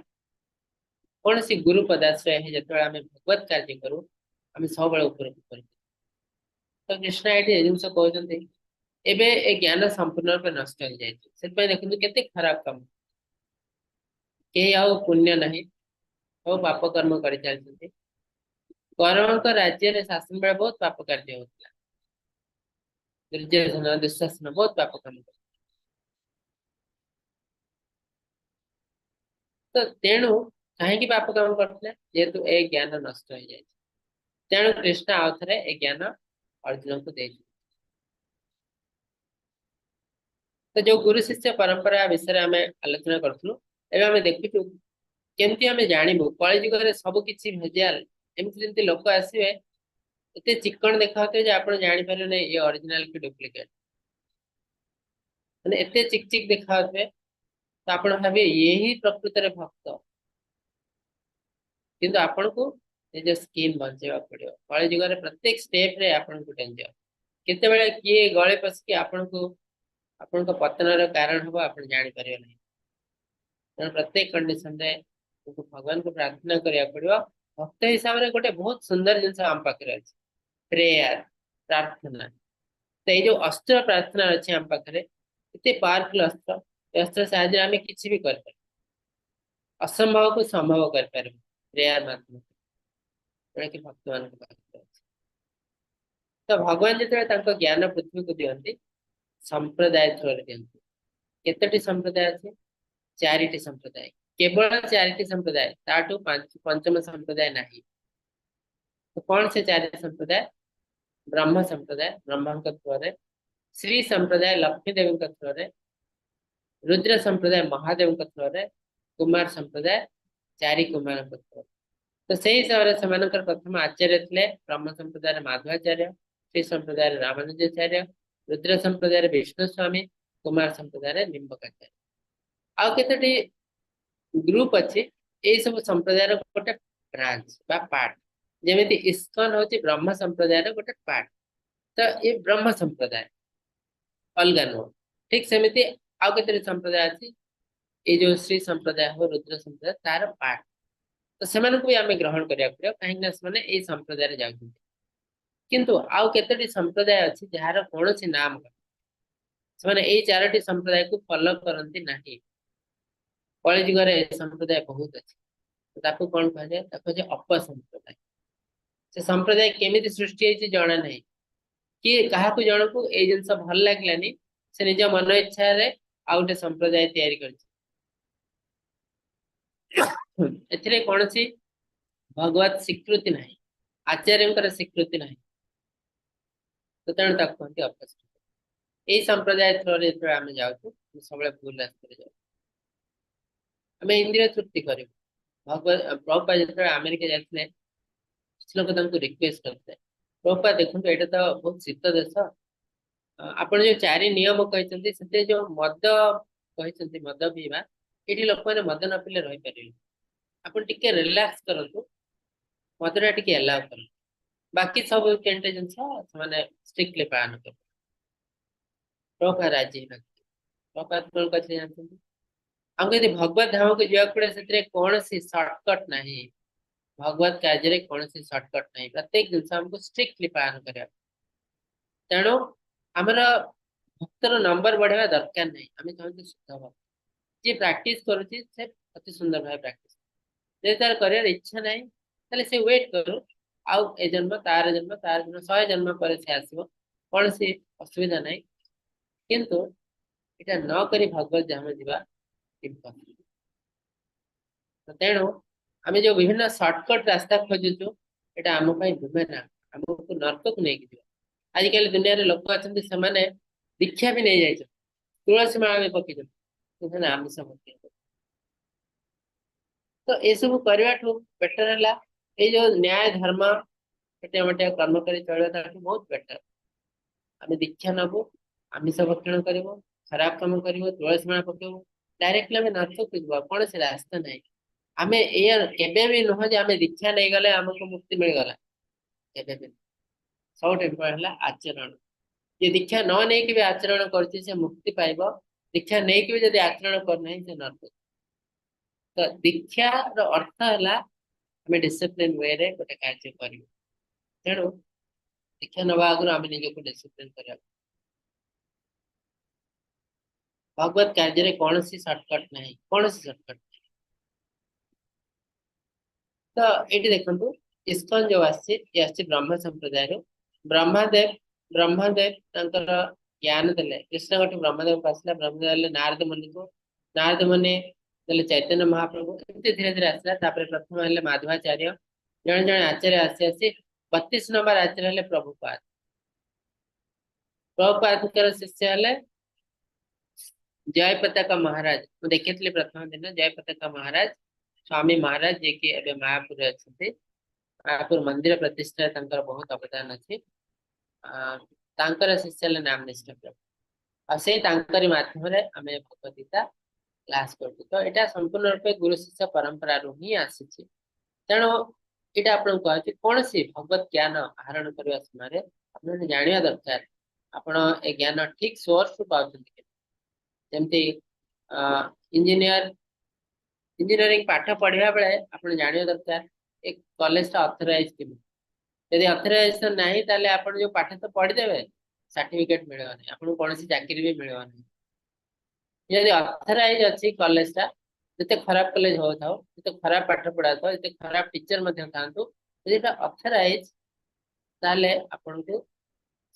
कौन सी गुरु पदाश्रय है जो आम भगवत कार्य करूँ आम सब ऊपर कर। तो कृष्ण ये जिन कहते एबे ए ज्ञान संपूर्ण रूप नष्ट हो जाए देखते केते खराब काम कहीं आउ पुण्य नहीं सब पाप कर्म कर चलते कौरव राज्य में शासन बेला बहुत पाप कार्य होता दुर्योधन दुशासन बहुत पाप कर्म तो तेणु कहीं पाप कर्म करते जेहेतु ए ज्ञान नष्ट हो जाए तेणु कृष्ण आउ थे ए ज्ञान अर्जुन को दे तो जो गुरु शिष्य परंपरा विषय आम आलोचना करूँ एवं आम देखु केमती आम जानू कलिजुग सबकि भेजाल एमती लोक आसवे एते चिकन देखा आप जापर ना ये ओरिजिनल की डुप्लिकेट मैंने एते चिक चिक देखा तो आप भावे ये ही प्रकृत में भक्त किंतु आपण को निज स्किन बचावा पड़ो कलिजुग प्रत्येक स्टेप रे आपण को डेंजर केते किए गले पशिकी आपण को आपण पतन कारण हम आप जापर ना तेणु प्रत्येक कंडीशन रे भगवान को प्रार्थना करिया पड़ो भक्त हिसाब से गोटे बहुत सुंदर जिनस आम पाखे अच्छे प्रेयर प्रार्थना तो ये जो अस्त्र प्रार्थना अच्छे आम पाखे इतने पावरफुल अस्त्र अस्त्र साहाଯ୍य आम किसी भी कर असंभव को संभव कर प्रेयर माध्यम जोटा कि भक्त मान तो भगवान जो ज्ञान पृथ्वी को दिखती संप्रदाय थ्रो दिखती केतोटी संप्रदाय अच्छे चारिटी संप्रदाय केवल चारिटी संप्रदाय ताठू पंचम संप्रदाय नहीं तो कौन से चार संप्रदाय ब्रह्म संप्रदाय ब्रह्म थ्रो श्री संप्रदाय लक्ष्मी देवी थ्रो रुद्र संप्रदाय महादेव थ्रो कुमार संप्रदाय चारि कुमार थ्रो तो से हिसाब से प्रथम आचार्य थे ब्रह्म संप्रदाय माधवाचार्य श्री संप्रदाय रामानुजाचार्य रुद्र संप्रदाय विष्णु स्वामी कुमार संप्रदाय निम्बकाचार्य आउ केतोटी ग्रुप अच्छे ये सब संप्रदाय गोटे ब्रांच बा पार्ट जमी इस्कन हूँ ब्रह्म संप्रदाय गोटे पार्ट तो ये ब्रह्म संप्रदाय अलग नुह ठीक सेमती आउ के संप्रदाय अच्छी ये जो श्री संप्रदाय हो रुद्र संप्रदाय तार पार्ट तो से भी आम ग्रहण करा पड़ो कहीं संप्रदाय जाऊँ किंतु आउ केतोटी संप्रदाय अच्छी जार कौन नाम से चारोटी संप्रदाय को फॉलो करती ना कलिजुग संप्रदाय बहुत अच्छे तो कौन कह जाए अपसंप्रदाय से संप्रदाय केमी सृष्टि जना ना कि क्या जन को ये जिन भल लगलानी से निज मन इच्छा आउटे संप्रदाय तैयारी कौन सी भगवत स्वीकृति ना आचार्य स्वीकृति ना तो तेणु कहते अपसंप्रदाय यही संप्रदाय थ्रो आम जाऊँ सब भूल रास्ते जाऊ आम इंद्रिय तृप्ति कर प्रभुपाद जो अमेरिका जाते लोग रिक्वेस्ट करते प्रभुपाद देखो ये तो बहुत शीत देश आप जो चारि नियम कहते जो मद कहते मद पीवा ये लोक मैंने मद न पीले रही पारे आप रिलैक्स करूँ मदटा टी एलाउ कर बाकी सब केंटे जिन स्ट्रिक्टली पालन कर प्रभुपाद राजी प्रभुपाद कौन कहते जानते हमको यदि भगवत धाम को जावाक पड़े से कौन सी सर्टकट नहीं भगवत कार्य कौन सी सर्टकट नहीं प्रत्येक जिन हमको स्ट्रिक्टली पालन कर तेणु आमर भक्तर नंबर बढ़ावा दरकार नहीं आम चाहते शुद्ध भक्त जी प्रैक्टिस करुच्ची से अति सुंदर भाव प्रैक्टिस जे तार कर इच्छा नहीं ताले से वेट करू आउ ए जन्म तार जन्म 100 जन्म पर से आसो कौन सी असुविधा नहीं किंतु इटा न करी भगवत धाम जीवा इम्पॉसिबल तो तेणु आम जो विभिन्न सर्टकट रास्ता खोजुचु एटा आम नुहे ना आमको नर्क को लेकिन आजिकल दुनिया रे लोक अच्छे से दीक्षा भी नहीं जाए तुलसी माला भी पकड़ आमिष भक्ति तो ये सब करने बेटर है ये जो न्याय धर्म छटिया मटिया कर्म कर चलता बहुत बेटर आम दीक्षा नबू आमिष भक्षण कर खराब कम कर तुलसी माला पकेबू डायरेक्टली आम नर्क को जीव कौन से रास्ता ना आम ये भी नुह आम दीक्षा नहीं गले आमको मुक्ति मिलगला सब इम्पोर्टेंट है आचरण ये दीक्षा न नहीं भी आचरण कर मुक्ति पाइब दीक्षा नहीं कि जब आचरण करना से नर्क। तो दीक्षार अर्थ है आम डिसिप्लिन वे रे गोटे कार्य कर तेणु दीक्षा नवा आगु आम निजक डिसिप्लिन कर भगवत कार्य कौन सी सर्टकट नहीं कौन सी सर्टकट। तो ये देखो इस्कन जो आसी ब्रह्म संप्रदाय ब्रह्मदेव ब्रह्मदेव तांकर ज्ञान देले कृष्ण गोटे ब्रह्मदेव को आसला ब्रह्मदेव नारद मुनि को नारद मुनि देले चैतन्य महाप्रभु एमती धीरे धीरे आसला प्रथम हेले माधवाचार्य जड़े जड़े आचार्य आसी आसी 32 नंबर आचार्य हेले प्रभुपाद प्रभुपाद शिष्य हेले जय पताका महाराज मुझे देखी प्रथम दिन जय पताका महाराज स्वामी महाराज जे कि एबे मायापुर अच्छे मायापुर मंदिर प्रतिष्ठा तांकर बहुत अवदान अच्छे तांकर शिष्य हेले नाम निष्ठा प्रभु और से तांकरी माध्यम रे हमें भगवत गीता क्लास करते तो यहाँ संपूर्ण रूपे गुरु शिष्य परंपरा रू ही आसी तेणु यहाँ आपन कहते कौन सी भगवत ज्ञान आहरण करने समय आपने जाना दरकार आपण ए ज्ञान ठीक सोर्स रु पाउछन जमती इंजीनियर इंजीनियरिंग पाठ पढ़ा बेले आपन जाना दरकार एक कॉलेज ऑथराइज कि यदि ऑथराइजेशन नहीं ताले आपण जो पाठ तो पढ़ीदेवे सर्टिफिकेट मिलवानी आपन कौन सी चाकरी भी मिलवानी यदि ऑथराइज अच्छी कॉलेज टा जिते खराब कॉलेज हो थाओ जिते खराब पाठ पढ़ा था जिते खराब टीचर मध्य थांतु यदि ऑथराइज ताले आपन को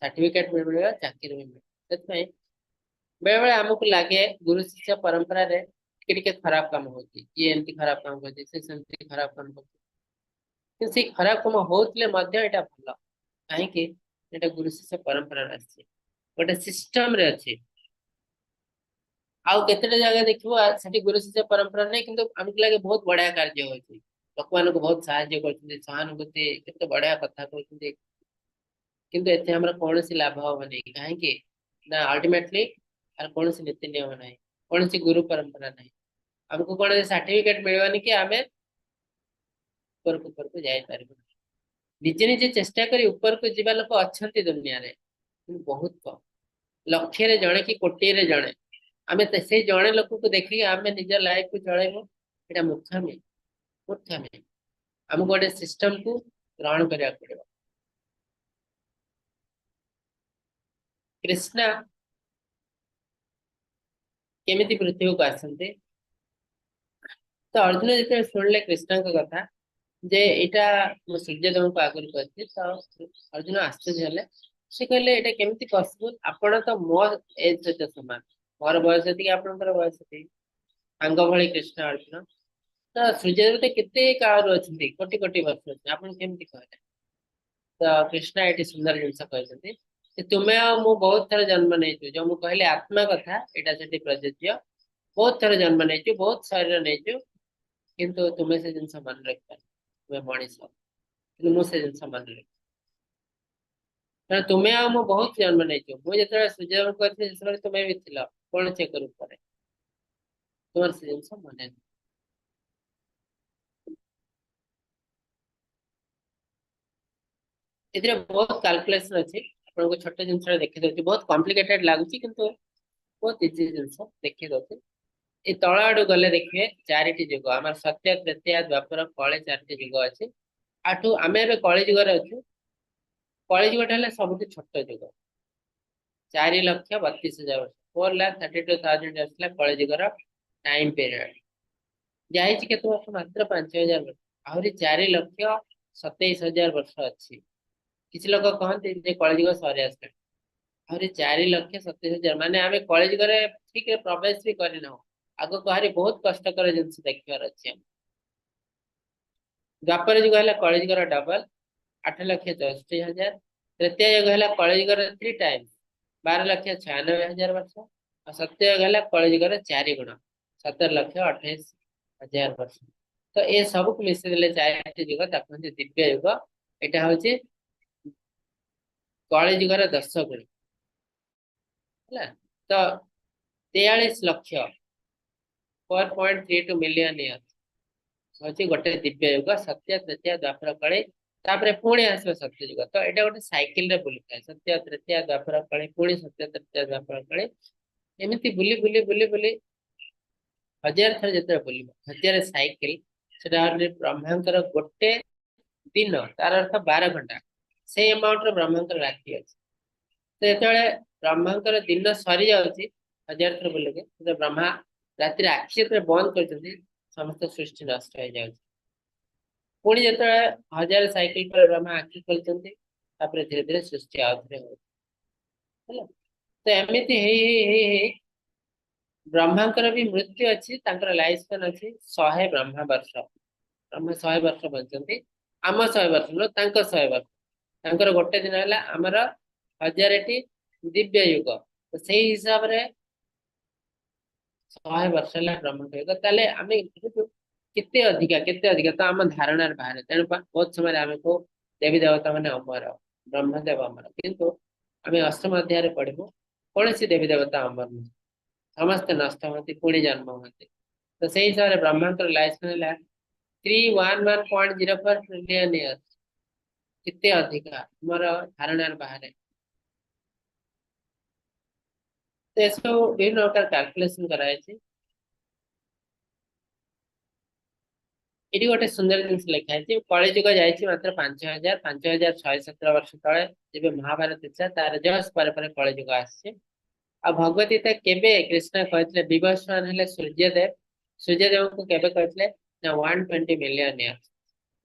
सर्टिफिकेट मिलबा चाकरी भी मिल बेले बेले आमको लगे गुरु शिष्य परंपरा रे टिके खराब काम होती ये एमती खराब काम करती से सेमती खराब काम करती से खराब काम होतले मध्य एटा भलो काहे कि एटा गुरु शिष्य परंपरा रे अछि गोटे सिस्टम रे अछि आउ केते जगह देखिबो सेठी गुरु शिष्य परंपरा नहीं किंतु हमको लगे बहुत बढ़िया कार्य होची लोक मान को बहुत सहायता करछन सहानुभूति केते बढ़िया कथा कहछन किंतु एते हमरा कौन सी लाभ होबनी काहे कि ना अल्टीमेटली आर कौन सी नीति नियम नहीं कौन सी गुरु परंपरा नहीं हमको कौन सर्टिफिकेट मिलवानी कि आमे ऊपर को जाई पारबो निजे निजे चेष्टा करी ऊपर को जीवा लोक अछंती दुनिया रे बहुत कम लक्ष्य रे जणे कि कोटी रे जणे आमे से जणे लोक को देखि आमे निज लाइफ को चलाइबो एटा मूर्खामी मूर्खामी हमको गोटे सिस्टम को ग्रहण करिया पड़िबो कृष्णा केमिति पृथ्वी को आसंते तो अर्जुन जिते शुणिले कृष्ण कथा जे इटा मो सूर्यदेव को आगुरी कहती तो अर्जुन आश्चर्य हेले से कहले एटा केमिति पॉसिबल आपण तो मो एज सहित समान मोर बयस एति आपनकर बयस एति अंग भली कृष्ण अर्जुन तो सूर्यदेव तो केते काल अछंती कोटि कोटि वर्ष अछि आपण केमिति कहले तो कृष्ण एटी सुंदर जिनस कहते तुम्हें आ मु बहुत थर जन्म नहीं जो मु कहले आत्मा कथा एटा सेठी प्रযোज्य बहुत थर जन्म नहीं बहुत शरीर नहीं किंतु तुम्हें से जिनस मन रख तुम्हें मनीष मुझे जिनस मन रख तुम्हें आ मु बहुत जन्म नहीं मुझे सूर्य कहते तुम्हें भी थिल कौन से करूप तुम से जिनस मन एथिरे बहुत कैलकुलेशन अच्छी आपको छोट जिन देखी दे बहुत कॉम्प्लिकेटेड लगुच किंतु बहुत इजी जिनस देखी दे ये तल आड़ गले देखिए चारिटी जुग आम सत्य तृतीया द्वापर कले चारिटी जुग अच्छी आठू आम ए कली जुगर अच्छु कली जुगटा सब छोट जुग 4,32,000 वर्ष 4,32,000 आसला कली जुगर टाइम पीरियड जाए के वर्ष मात्र 5,000 वर्ष आहरी 4,27,000 वर्ष अच्छी किसी लोग कहते कलिजुग सरी आस आहरी 4,27,000 माने आम कलिजुग ठीक प्रवेश भी करना आग को बहुत कष्टकर जिन देखार अच्छे द्वापर जुग है कलिजुगर डबल 8,64,000 तृतीय युग है कलिजुगर 3 टाइम्स 12,96,000 वर्ष और सत्य युग है कलिजुगर 4 गुण 17,28,000 वर्ष तो ये सब मिसेले 4 जुग दिव्य युग यहाँ हूँ कलिजुगर 10 गुण है तो 43,00,000 4.32 मिलियन ईयर हूँ गोटे दिव्य युग सत्य तृतीय द्वापर कली तापर पुणी आस सत्य जुग तो यहाँ गोटे साइकिल रे बुलता है सत्य तृतीय द्वापर कली पुणी सत्य तृतीय द्वापर कली एमती बुली बुली बुली बुली 1000 थर जो बुल 1000 साइकिल से ब्रह्मांकर गोटे दिन तार अर्थ 12 घंटा से अमाउंट ब्रह्मांकर राशि अच्छे तो ये ब्रह्मांकर दिन सरी जाऊँगी 1000 थर बुलिके ब्रह्मा राति आखि जो बंद कर समस्त सृष्टि नष्ट हो जाए पुणी जो 1000 साइकिल पर ब्रह्मा आखि खोलते धीरे धीरे सृष्टि आउे हो तो एमती ब्रह्मांकर भी मृत्यु अच्छी लाइफ स्पान अच्छी 100 ब्रह्मा वर्ष ब्रह्मा 100 वर्ष बंचती आम 100 वर्ष नुह 100 वर्ष गोटे दिन है आमर 1000टी दिव्य युग तो से हिसाब से 100 वर्ष है ब्रह्मांड युग ताले आम केते अधिका तो आम धारणार बाहर तेणु बहुत समय आम को देवी देवता मैंने अमर ब्रह्मदेव अमर किंतु आम अष्टम अध्याय पढ़ू कौन सी देवी देवता अमर नुह समस्त नष्ट होती पुणी जन्म होती तो से हिसाब से ब्रह्मांड लाइफ है 311.04 ट्रिलियन इयर्स कितने अधिका मोर धारणा बाहर तो ये सब विभिन्न प्रकार कैलकुलेशन कराई ये गोटे सुंदर जिन लिखाई कलिजुग जाइए मात्र 5000 वर्ष तले जब महाभारत इच्छा तार जस्ट पर कलिजुग आसी आ भगवत गीता केबे कृष्ण कहते विवस्वान हेले सूर्यदेव को केबे कहते 120 मिलियन इयर्स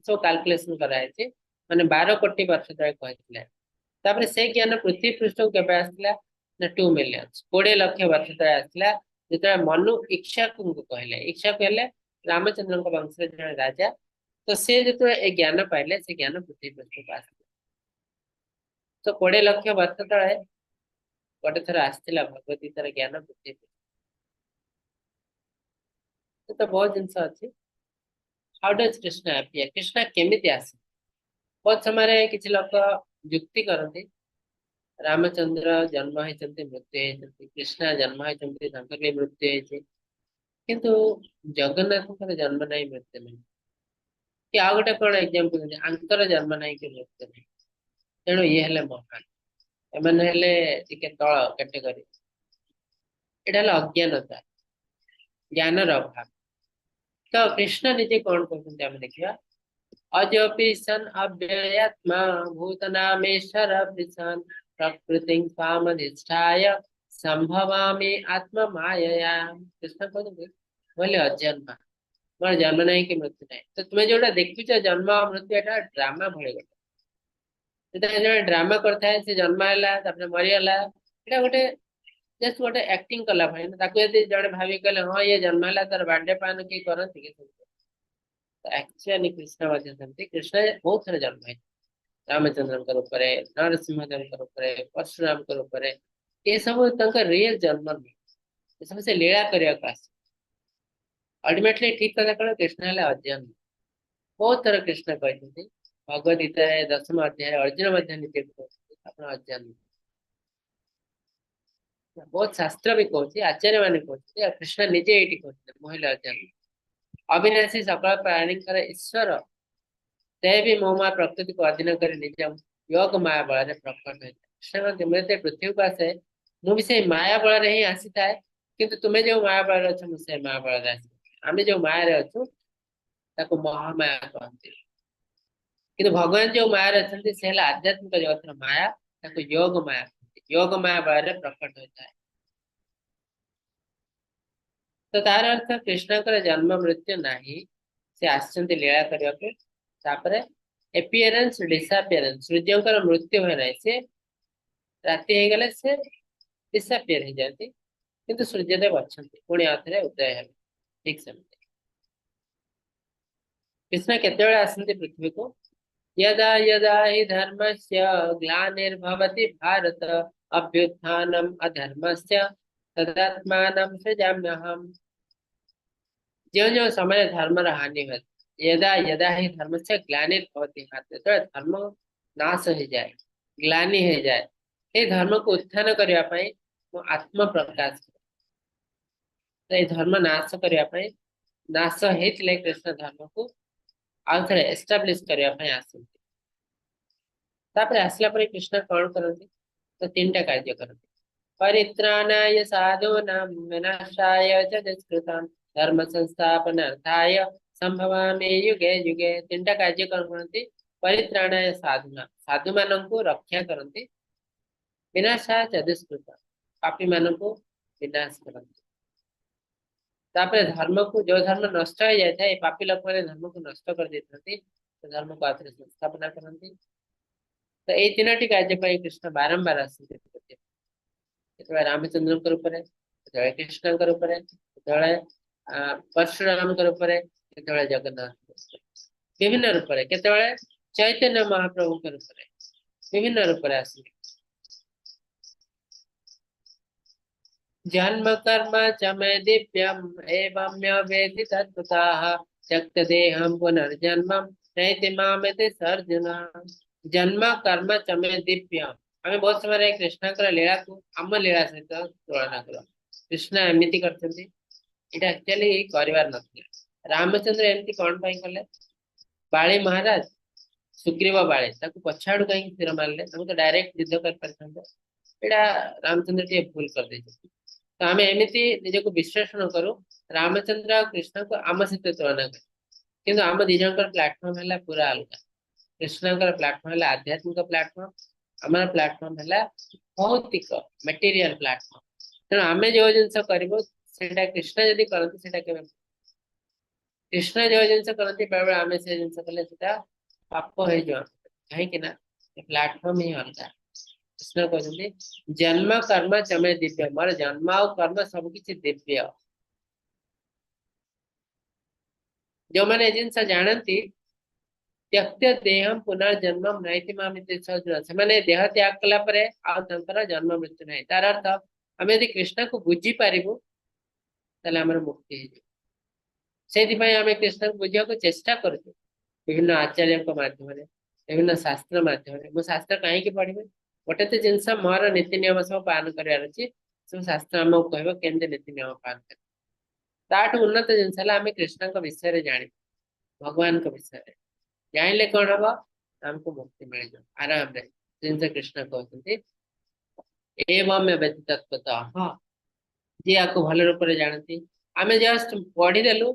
सब कैलकुलेशन कराई माने 12 कोटी वर्ष तले कहते से ज्ञान पृथ्वी पृष्ठ को केबे आसला ना 2 मिलियन 20 लक्ष वर्ष तले आसला जो मनु इक्ष्वाकु को कहले इक्ष्वाकु हेले रामचंद्र वंश जन राजा तो से जो ज्ञान पाइले से ज्ञान पृथ्वी पृष्ठ को आस तो 20 लक्ष वर्ष तले गोटे थर आसला भगवत गीतार ज्ञान पृथ्वी तो बहुत जिन अच्छी how does Krishna appear Krishna केमिति आसे बहुत समय किसी लोग युक्ति करती रामचंद्र जन्म होती मृत्यु होती कृष्ण जन्म होती भी मृत्यु होती किंतु जगन्नाथ जन्म नहीं मृत्यु नहीं कि आ गोटे कौन एग्जांपल आंकर जन्म नहीं कि मृत्यु नहीं तेणु ये हेले महान एमने हेले टिके तळ कैटेगरी एटा अज्ञानता ज्ञानर अभाव तो कृष्ण निजे कौन कहते आम देखा अजपि सन् अव्ययात्मा भूतनामेश्वर विशान प्रकृति कामधिष्ठाय संभवामि आत्मा मायया कृष्ण कहते बोले अजन्मा मोर जन्म नहीं कि मृत्यु नहीं तो तुम्हें जोटा देखुच जन्म मृत्यु एटा ड्रामा भले गोटे ड्रामा करता है से जन्म है मरीगला एटा गोटे जस्ट गोटे एक्टिंग कला भाई जड़े भावी कहले हाँ ये जन्म है तार बर्थडे पान किए करती एक्चुअली कृष्ण सेमती कृष्ण बहुत थर जन्म है रामचंद्र नरसिंहदेव परशुराम ये सब रियल जन्म नहीं ये सब से लीला करने अल्टीमेटली ठीक कथा कौन कृष्ण है अज्ञान बहुत थर कृष्ण कहते भगवद गीता 10th अध्याय अर्जुन नीति अज्ञान बहुत शास्त्र भी कहते आचार्य मान कहते कृष्ण निजे ये कहते महिला अज्ञान अविनाशी सकल प्राणी ईश्वर ते भी मोहमा प्रकृति को अधीन कर निज योग माया बल प्रकट होता मुझे पृथ्वी को आसे मुझे से माया बल ही आसी था किंतु तुम्हें जो माया बल अच्छे मुझे माया बल आस आम जो माया अच्छु महामाया कहते कि भगवान जो माया अच्छा से आध्यात्मिक जगत माया योग माया बल प्रकट होता है तो तार अर्थ कृष्ण जन्म मृत्यु नहीं से आसचंती लीला करने एपियरेंस डिसअपियरेंस सूर्य मृत्यु हुए ना से राति हो गले से डिसअपियर हो जाती किंतु सूर्यदेव अच्छा पुणी आउे उदय है ठीक से कृष्ण केत आसती पृथ्वी को यदा यदा हि धर्मस्य ग्लानिर्भवति भारत अभ्युत्थानम् अधर्मस्य तदात्मानं सृजाम्यहम् जो जो समय धर्म हानि हो यदा यदा ही धर्म से ग्लानिर्भवति भारत तो धर्म नाश हो जाए ग्लानि हो जाए ये धर्म को उत्थान करने आत्म प्रकाश तो ये धर्म नाश करने नाश होते कृष्ण धर्म को आउ थे एस्टाब्लीश करने आसला कृष्ण कौन करती तो 3टा कार्य करती परित्राणाय साधूनां विनाशाय च दुष्कृतां धर्म संस्थापनार्थाय संभवामि युगे युगे। तीनटा कार्य करते। परित्राणाय साधूनां साधु माननकु रक्षा करते। विनाशाय च दुष्कृतां पापी माननकु विनाश करते। तापर धर्म को जो धर्म नष्ट हो जाता है पापी लोक मैंने धर्म को नष्ट कर देते धर्म को आउथरे संस्थापना करते। तो ये तीनोटी कार्य पर कृष्ण बारंबार आसते केतବେଳେ ରାମଚନ୍ଦ୍ରଙ୍କ ରୂପରେ କେତେବେଳେ କୃଷ୍ଣଙ୍କ ରୂପରେ କେତେବେଳେ ପରଶୁରାମଙ୍କ ରୂପରେ କେତେବେଳେ ଜଗନ୍ନାଥ ବିଭିନ୍ନ ରୂପରେ କେତେବେଳେ ଚୈତନ୍ୟ ମହାପ୍ରଭୁଙ୍କ ରୂପରେ ବିଭିନ୍ନ ରୂପରେ ଆସିଲେ। जन्म कर्म च मे दिव्यम एवं वेति तत्त्वतः त्यक्त देहं पुनर्जन्म नैति मामेति सर्जुन। जन्म कर्म च मे दिव्यम आमे बहुत समय कृष्ण लीला को आम लीला सहित तुलना कर। कृष्ण एमती करते एक्चुअली कर रामचंद्र एमती कौन कले बाली महाराज सुग्रीव बाली पछाड़ू कहीं तीर मारे तो डायरेक्ट युद्ध कर रामचंद्र टे भूल कर दे। तो आम एमती निज को विश्लेषण करूँ रामचंद्र और कृष्ण को आम सहित तुलना कर किंतु आम दिज प्लाटफर्म है पूरा अलग। कृष्ण प्लाटफर्म है आध्यात्मिक प्लाटफर्म आम प्लाटफर्म है भौतिक मटेरियल प्लाटफर्म। तेणु आम जो जिन कर कृष्ण जदि करते कृष्ण जो जिन करते बेले बेले आम से जिन कले पाप हो कहीं प्लाटफर्म ही अलग। कृष्ण कहते जन्म कर्म चमे दिव्य मोर जन्म और कर्म सबकि दिव्य। जो मैंने जिन जानती त्यक्त्य देहम पुनर्जन्म नैति मामिति सर्जुन से देह त्याग कला जन्म मृत्यु नहीं तार अर्थ आम यदि कृष्ण को बुझी पारू आम मुक्ति से आम कृष्ण को बुझा चेष्टा कर विभिन्न आचार्य मध्यम विभिन्न शास्त्र मध्यम मो शास्त्र कहीं पढ़े गोटे तो जिनस मोर नीति नियम सब पालन करार अच्छी सब शास्त्र आमको कह केमती नीति नियम पालन कर ताठू उन्नत जिनस आम कृष्ण विषय जान भगवान विषय जान कौन हम आमको मुक्ति मिल जाए आराम रे जिनसे कृष्ण कहते एवं व्यतीतत्वतः जी आपको भल रूप से जानती आम जस्ट पढ़ीदेलु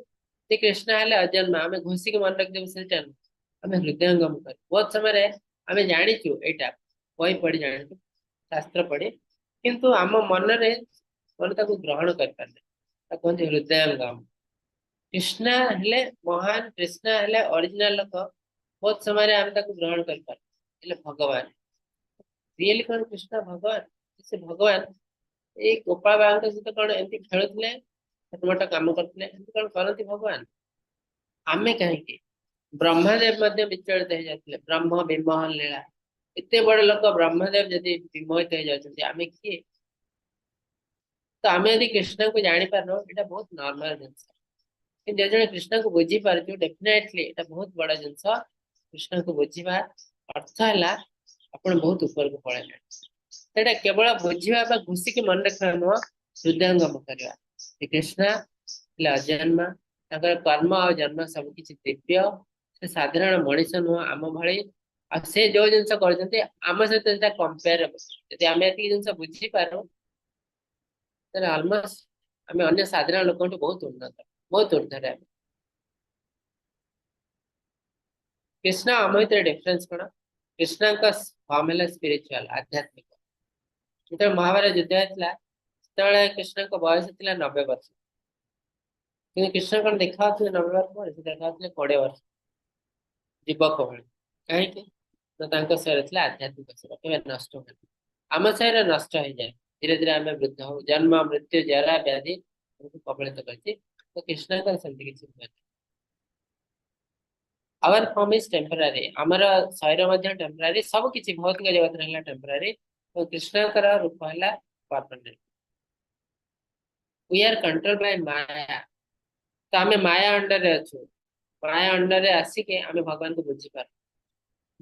कि कृष्ण हेले अजन्मा आम घोषिक मन रखिदेव से आम हृदयंगम कर बहुत समय आम जाचु यहाँ बही पढ़ी जाचु शास्त्र पढ़ी किंतु आम मनरे मन ग्रहण कर कहते हृदयंगम। कृष्ण हेले महान कृष्ण हेले ओरिजिनल लोक बहुत समय आम ग्रहण कर भगवान रियली कौन कृष्ण भगवान से भगवान ये गोपाल बाबा सहित कौन एमती खेलुले छोट मोट कम करते कौन करती भगवान आमे कहीं ब्रह्मदेव विचलित हो जाते ब्रह्म विमोहन लीला एत बड़ लोक ब्रह्मदेव जदि विमोहित हो जाते आम किए तो आम यदि कृष्ण को जापार ये बहुत नॉर्मल जिनस जो कृष्ण को बुझी पार डेफिनेटली ये बहुत बड़ा जिनस कृष्ण को बुझा अर्थ है आप बहुत ऊपर को पड़े केवल बुझा घुषिक मन रखा नुह हृदयंगम करवा कृष्ण अजन्मा कर्म और जन्म सबकि दिव्य से साधारण मनीष नुह आम भाई से जो जिन आम सहित कंपेयर जब आम ये जिन बुझी पार अलमोस्ट आम अन्य साधारण लोक बहुत उन्नत बहुत ऊर्धर। कृष्ण आम भर डिफरेन्स कौन कृष्ण फॉर्म है स्पिरिचुअल आध्यात्मिक जो महाभारत युद्ध होता है कृष्ण को बयस था 90 वर्ष कि कृष्ण कौन देखा 90 वर्ष देखा 20 वर्ष युवक भाई कहीं शरीर आध्यात्मिक शरीर केवे नष्ट हो आम शरीर नष्ट हो जाए धीरे धीरे आम वृद्ध हो जन्म मृत्यु जरा व्याधि कबलित कर तो कृष्ण सेमती किसी हुए आवर फॉर्म इज टेम्पररी आमर शरीर टेम्पररी सब किसी भौतिक जगत रहा टेम्पररी तो कृष्ण रूप है permanent we are control by माया तो आम माया अंडर अच्छु माया अंडर आसिके आम भगवान को बुझीपार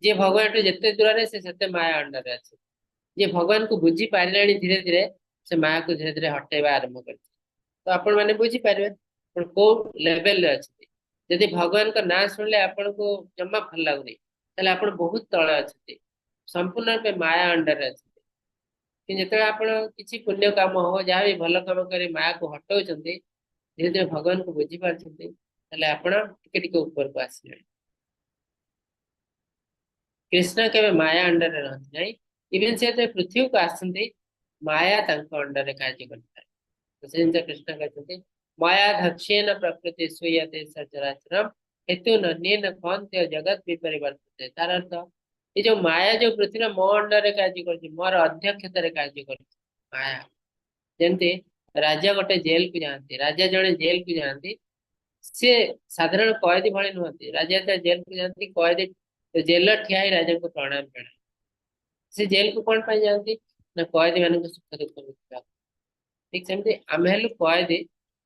जी भगवान जिते दूर से माया अंडर अच्छे जी भगवान को बुझी पारे धीरे धीरे से माया को धीरे धीरे हटेवा आरंभ कर तो आपण मैंने बुझीपारे कौ लेवल अच्छे जदि भगवान का ना शुणिले आपण को जमा भल लगुनि आप बहुत तले अच्छा संपूर्ण रूपे माया अंडर अच्छे कि जिते आपण किसी पुण्य काम हो जहाँ भी भल काम कर माया को हटाउछन्ति धीरे धीरे भगवान को बुझी पारछन्ति ताले आपण टिके टिके ऊपर को आसिले। कृष्ण केवे माया अंडर रहନ୍ତି नहीं। इवन से तो पृथ्वी को आसନ୍ତି माया तांको अंडर कार्य करता है। तो से जिनसे कृष्ण कहते माया धक्षेन प्रकृति सूयते सचराचरम हेतु नन्येन कौन्ते जगत विपरिवर्तते। तार अर्थ ये जो माया जो पृथ्वी मो अंडर कार्य करछि मोर अध्यक्षता रे कार्य करछि माया। जेमती राजा गोटे जेल को जाती राजा जड़े जेल को जाती सी साधारण कैदी भाई नुहति राजा जेल को जाती कैदी जेलर ठिया ही राजा को प्रणाम जनाए। से जेल को कौन पाई जाती ना कैदी मान सुख दुख बुझा। ठीक सेमती आम हेलु कैदी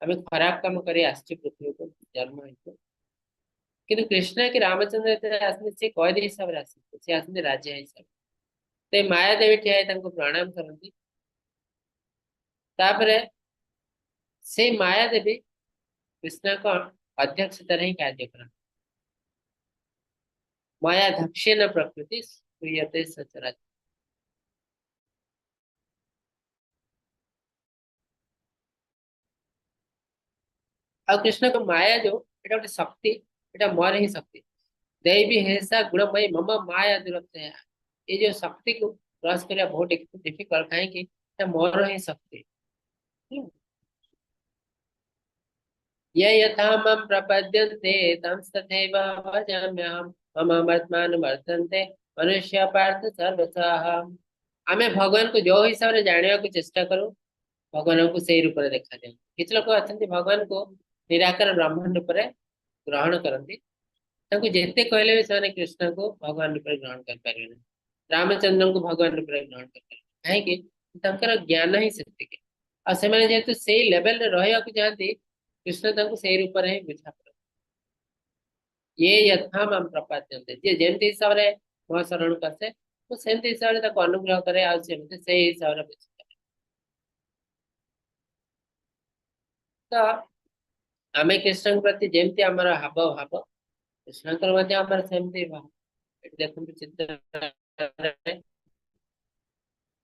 आम खराब कम कर पृथ्वी को जन्म हो कि कृष्ण कि रामचंद्र आसते से कैदी हिसाब से आसते से आसते राजा हिसाब तो माया देवी ठिया प्रणाम करती तापरे से माया देवी कृष्ण को अध्यक्षता ही कार्य कर माया धक्षेन प्रकृति सूयते सचराचर। आ कृष्ण को माया जो एटा गोटे शक्ति एटा मोर ही शक्ति दैवी हेसा गुणमयी मम माया दुरत्य ये जो शक्ति को क्रॉस करना बहुत डिफिकल्ट है कि मोर ही शक्ति। ये यथा मम प्रपद्यन्ते तं तथैव भजाम्यहम् मम वर्तन्ते मनुष्य पार्थ सर्वशः। आमे भगवान को जो हिसाब से जानिया को चेष्टा करू भगवान को सही रूप में देखा जाए। किछ लोक अछंती भगवान को निराकार ब्रह्मांड रूप में ग्रहण करती तांको जेते कहले भी से कृष्ण को भगवान रूप में ग्रहण कर पारे रामचंद्र को भगवान रूप में ग्रहण कर पारे कहीं ज्ञान ही सेतिके आ से माने जेतु सेही लेवल रे रहया को चाहती कृष्ण तांको सेही रूप में ही बुझा पारे। ये यथा मम प्रपद्यन्ते जे जेंति हिसाब रे मो शरण करसे तो सेंति हिसाब रे ताको अनुग्रह करे आ सेमते सेही हिसाब रे बुझा। तो आमे कृष्ण प्रति जेमती आमर हाव भाव कृष्ण आमर सेमती भाव। देखो चित्र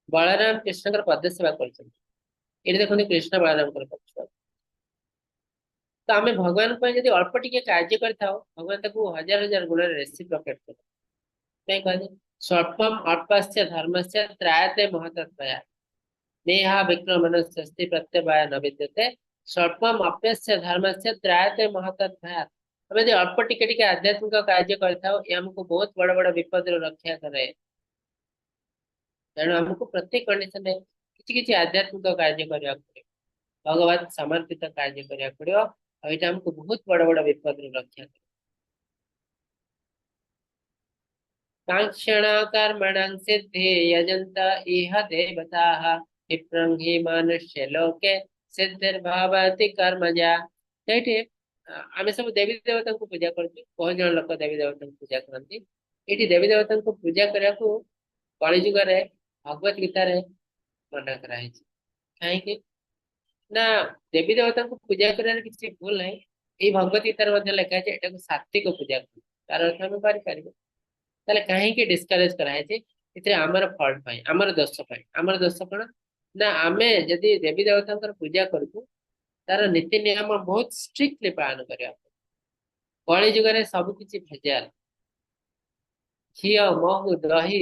बलराम कृष्ण पद सेवा कर देखो कृष्ण बलराम पद सेवा तो आम भगवान जब अल्प टिके कार्य करता भगवान ताको हजार हजार गुण रेसिप्रोकेट कर स्वल्पम अल्पस्य धर्मस्य त्रायते महतत्वया नेहा विक्रमणस्ति प्रत्यवाय न विद्यते स्वल्पम अप्यस्य धर्मस्य त्रायते महतत्वया। आम जो अल्प टिके टिके आध्यात्मिक कार्य करता ये हमको बहुत बड़ बड़ विपद रक्षा करे। तेणु हमको प्रत्येक कंडीशन में किसी किसी आध्यात्मिक कार्य करने पड़ो भगवत समर्पित कार्य करने पड़ो और ये हमको बहुत बड़ बड़ विपद रक्षा करे। कांक्षण कर्मणं सिद्धि यजंत इह देवताः विप्रंहि मनुष्य लोके सिद्धिर्भवति कर्मजा। ये आम सब देवी देवता को पूजा करते बहुत जन लोक देवी देवता को पूजा करती ये देवी देवता को पूजा करने को कलिजुग भगवत गीता रे मना कराई कहीं ना देवी देवता को पूजा कर किसी भूल नहीं ये भगवत गीतार लिखा है एटा सात्विक पूजा कर तार अर्थ आम पारे कहीं डिस्करेज कराई आमर फल्ट आमर दोष आमर दोष कौन ना आमे जदि देवी देवता पूजा करूँ तार नीति नियम बहुत स्ट्रिक्टली पालन करवा कलिजुग सब किसी भेजाल घी महू दही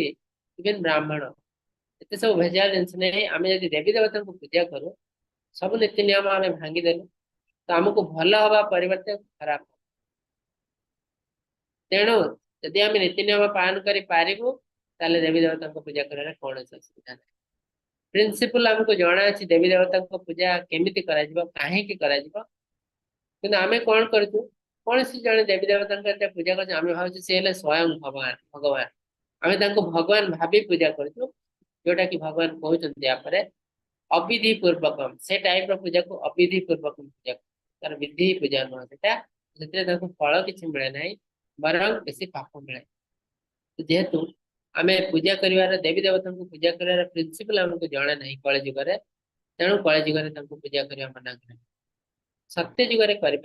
इवेन ब्राह्मण एत सब भेजाल जिन नहीं आम जब देवी देवता को पूजा करूँ सब नीति नियम आम भांगीदेलु तो आमको भल हवा परिवर्ते खराब। तेणु जदि आम नीति नियम पालन करूँ देवी देवता को पूजा कर कौन असुविधा नहीं। प्रिंसिपल आमको जना अच्छी देवी देवता को पूजा केमी कहीं आमे कौन करूँ कौन सी जड़े देवी देवता पूजा कर भाव सी स्वयं भगवान भगवान आम भगवान भाभी पूजा करूँ जोटा कि भगवान कहते अविधि पूर्वकम से टाइप पूजा को अविधि पूर्वकम पूजा तार विधि पूजा नुह से फल किसी मिले ना बरं बेसी पाप मिले जेहेतु आम पूजा कर देवी देवता को पूजा कर प्रिंसिपल आमको जना ना कलिजुग तेणु कलिजुग पूजा करने मना कर सत्य जुगे कर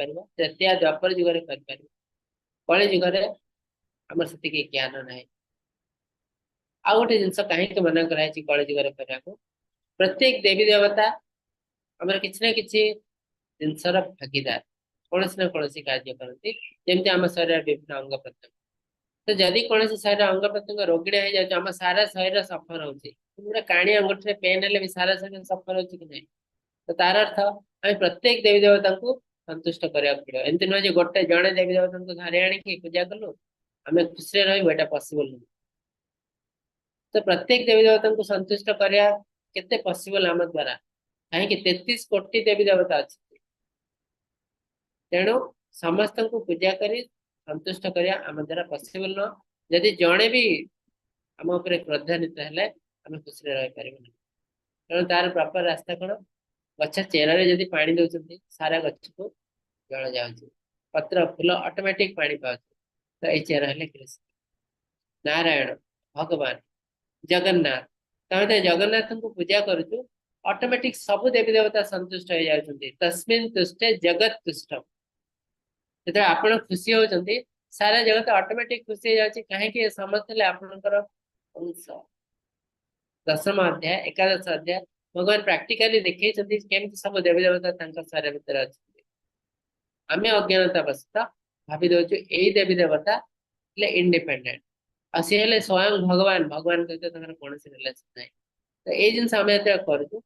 द्वापर जुगे कर कलिजुग आम से ज्ञान ना आ गोटे जिनस कहीं मना कराई कलिजुग करने को प्रत्येक देवी देवता आमर किसी ना किसी जिनसर भागीदार कौन ना कौन कार्य करती जमी आम शरीर विभिन्न अंग प्रत्यंग तो जदि कौन शरीर अंग प्रत्यंग रोगिणा हो जाए आम सारा शरीर सफर होते गोटे काणी अंगूठी पेन हेल्ले भी सारा शरीर सफर हो कि नहीं तो तार अर्थ आम प्रत्येक देवी देवता को संतुष्ट करने पड़ो एमती नुह गोटे जड़े देवी देवता धारी आणिक पूजा कलु आम खुशी रहा पसिबल नुह तो प्रत्येक देवी देवता को संतुष्ट करने केते पसिबल आम द्वारा कहीं 33 कोटी देवी देवता अच्छे तेणु समस्त को पूजा करी संतुष्ट करने आम द्वारा पसिबल नुह जदि जड़े भी आम उपर क्रोधान्वित हेले आम खुशी रही पार तेणु तार प्रॉपर रास्ता कौन गछ चेर जदि पानी दौरान सारा गछ को जल जाऊँ पत्र फूल ऑटोमेटिक पानी पास तो ये चेर हेले कृष्ण नारायण भगवान जगन्नाथ तमें जगन्नाथ को पूजा करुचु ऑटोमेटिक सब देवी देवता संतुष्ट हो जाती तस्मिन् तुष्टे जगत तुष्टम जो आपण खुशी होती सारा जगत ऑटोमेटिक खुशी हो जाती कहीं समझते आपणकर अंश 10th अध्याय 11th अध्याय भगवान प्राक्टिकली देखी केमती सब देवी देवता शरीर भितर अच्छे आम अज्ञानता बसता भावी दौचु यही देवी देवता इंडिपेंडेंट आ सी हेले स्वयं भगवान भगवान सहित कौन रिलेसन ना तो ये जिन आम करूँ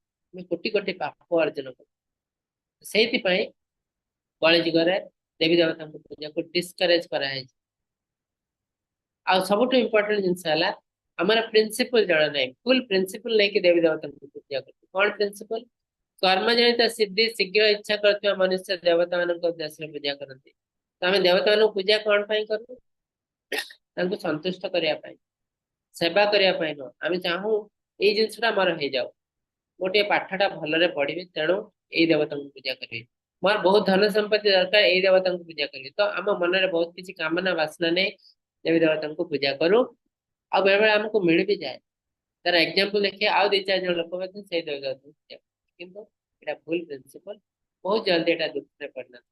कोटि कोटि पाप अर्जन कर कली जुगे देवी देवता पूजा को डिस्करेज कराई सब इम्पोर्टेंट जिनस आमर प्रिंसिपल जड़ा ना फुल प्रिंसिपल नहीं देवी देवता पूजा कर कौन प्रिंसिपल कर्म जनित सिद्धि शीघ्र इच्छा कर मनुष्य देवता मान उद्देश्य पूजा करती तो आम देवता मान पूजा कौन करूँ संतुष्ट करने सेवा करने नुह आम चाहूँ ये जिनसा मोर हो जाऊ गोटे पाठटा भलरे पढ़ी तेणु यही देवता को पूजा करी मोर बहुत धन संपत्ति दरकार यही देवता को पूजा करी तो आम मन में बहुत किसी कामना वासना नहीं देवी देवता को पूजा करूँ आ बेले बेले आमको मिल भी जाए तार एग्जांपल देखिए आउ 2-4 लोक से देवी देवता को पूजा किंतु एटा भूल प्रिंसिपल बहुत जल्दी एटा दुख में परिणत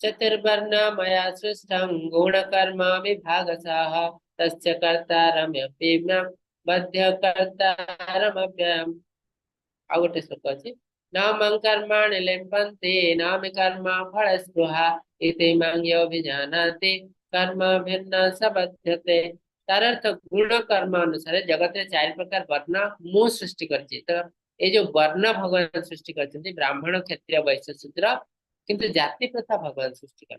चतुर्वर्ण मया सृष्टं गुणकर्म विभागशः तस्य कर्तारमपि बध्य कर्तारमव्ययम् आ गोटे श्लोक अच्छी न मं कर्माणि लिम्पन्ति न मे कर्म फल स्पृहा इति मं यो विजानाति कर्म भिन्न स बध्यते तार अर्थ गुण कर्म अनुसार जगत रे 4 प्रकार वर्ण मु सृष्टि करछि तो ये जो वर्ण भगवान सृष्टि करछन्ति ब्राह्मण क्षत्रिय वैश्य शूद्र किंतु जाति प्रथा भगवान सृष्टि कर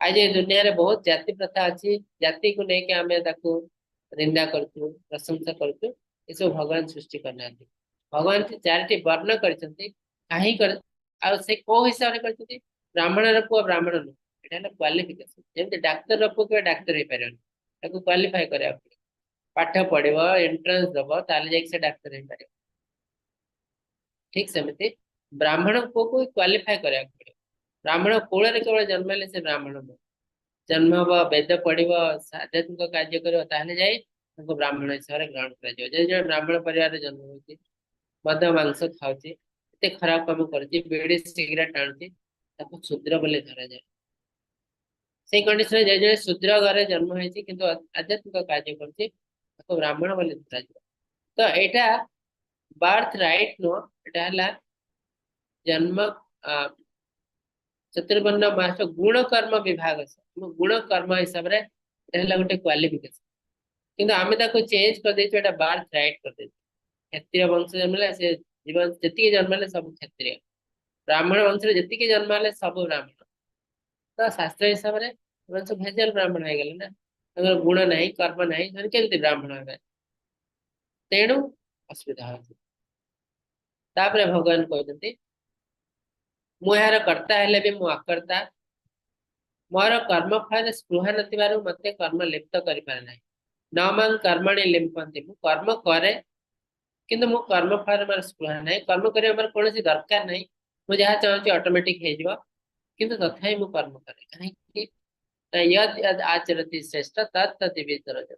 आज ये दुनिया रे बहुत जाति प्रथा अच्छी जाति को लेके आम निंदा करछू प्रशंसा करछू ये सब भगवान सृष्टि करना भगवान से 4टी वर्ण कहीं कर से को हिसाब से ब्राह्मण पुआ ब्राह्मण नुह क्वालिफिकेशन जमी डाक्तर पुआ के डाक्तर हो पारे क्वालिफाई करा पाठ पढ़ो एंट्रांस दब ताले से डाक्तर हो पारे ठीक सेमती ब्राह्मण पुआ को क्वालिफाई करा पड़े ब्राह्मण कूल केवल जन्म हेले से ब्राह्मण नुह जन्म हम वेद पढ़ो आध्यात्मिक कार्य कर ब्राह्मण हिसाब से ग्रहण कर ब्राह्मण परिवार जन्म होती मद मांस खाऊे एत खराब कम कर बीड़ी सिगरेट टाणुची शूद्र बोले धरा जाए से कंडीशन जो शूद्र घर जन्म होती किंतु आध्यात्मिक कार्य कर ब्राह्मण बोले धरा जाए तो यहाँ बर्थ राइट नुह यहाँ जन्म चतुर्वर्ण मास गुण कर्म विभाग गुण कर्म हिसाब से गोटे क्वालिफिकेशन किंतु आम चेंज कर बर्थ राइट कर क्षत्रिय वंश जन्म से जीवन जी जन्म सब क्षत्रिय ब्राह्मण वंश जी जन्म सब ब्राह्मण तो शास्त्र हिसाब से सब भेजल ब्राह्मण हो गले ना गुण ना कर्म ना केमती ब्राह्मण हे तेणु असुविधा होपर भगवान कहते मुझार कर्ता हेले भी मु आकर्ता मोर कर्म फल स्पृहा नथिबारु मते कर्म लिप्त करि पारे नाही न मं कर्मणि लिम्पन्ति मु कर्म करे किंतु मु कर्म फल मार स्पृहा नहीं कर्म करे मार कोनोसी दरकार नहीं मु जहा चाहूची ऑटोमेटिक हे जिवो किंतु तथापि मु कर्म करे काहे यद यद आचरति श्रेष्ठ तत् तत् विचरति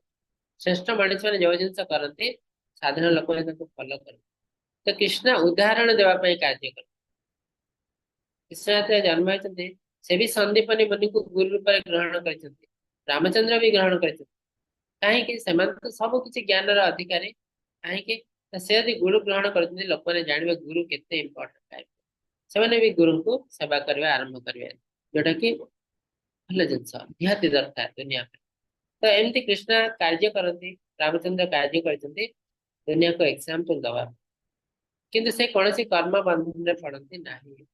श्रेष्ठ मनुष्य माने जो जिनस करते साधारण लोक फॉलो कर तो कृष्ण उदाहरण देवा कार्य कर कृष्ण जन्म होती से भी संदीपनी मुनि को गुरु रूप ग्रहण कर रामचंद्र भी ग्रहण कर कहीं सब किसी ज्ञान अधिकारी कहीं से यदि गुरु ग्रहण करते लोक मैंने जानवे गुरु केते इंपोर्टेंट से भी गुरु को सेवा करने आरंभ करेंगे जोटा कि भल जिनस निहाती दरकार दुनिया में। तो एमती कृष्ण कार्य करती रामचंद्र कार्य करते दुनिया को एग्जाम्पल दवा किंतु से कौन सी कर्म बंधन में पड़ती नहीं।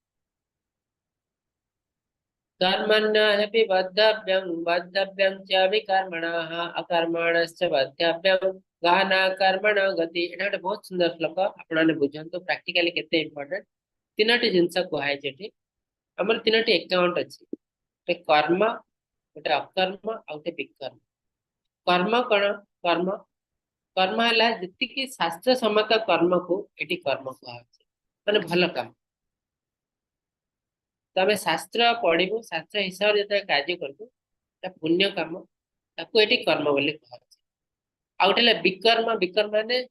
कर्मण्यपि बद्धव्यं बद्धव्यं च विकर्मणः अकर्मणश्च बद्धव्यं गहना कर्मण गति एटा गोटे बहुत सुंदर श्लोक आपने बुझंतु प्रैक्टिकली केते इंपोर्टेंट। तीनोटी जिनस कहुए जेठी हमर तीनोटी अकाउंट अछि गोटे कर्म गोटे अकर्म आ गोटे विकर्म। कर्म कण कर्म कर्म है जी शास्त्र सम्मत कर्म को एटी कर्म कहुए माने भल काम। तो आम शास्त्र पढ़ू शास्त्र हिसाब से जो कार्य करूँ पुण्य कम ताकू ये कर्म बोली कह। आ गए विकर्म विकर्म माने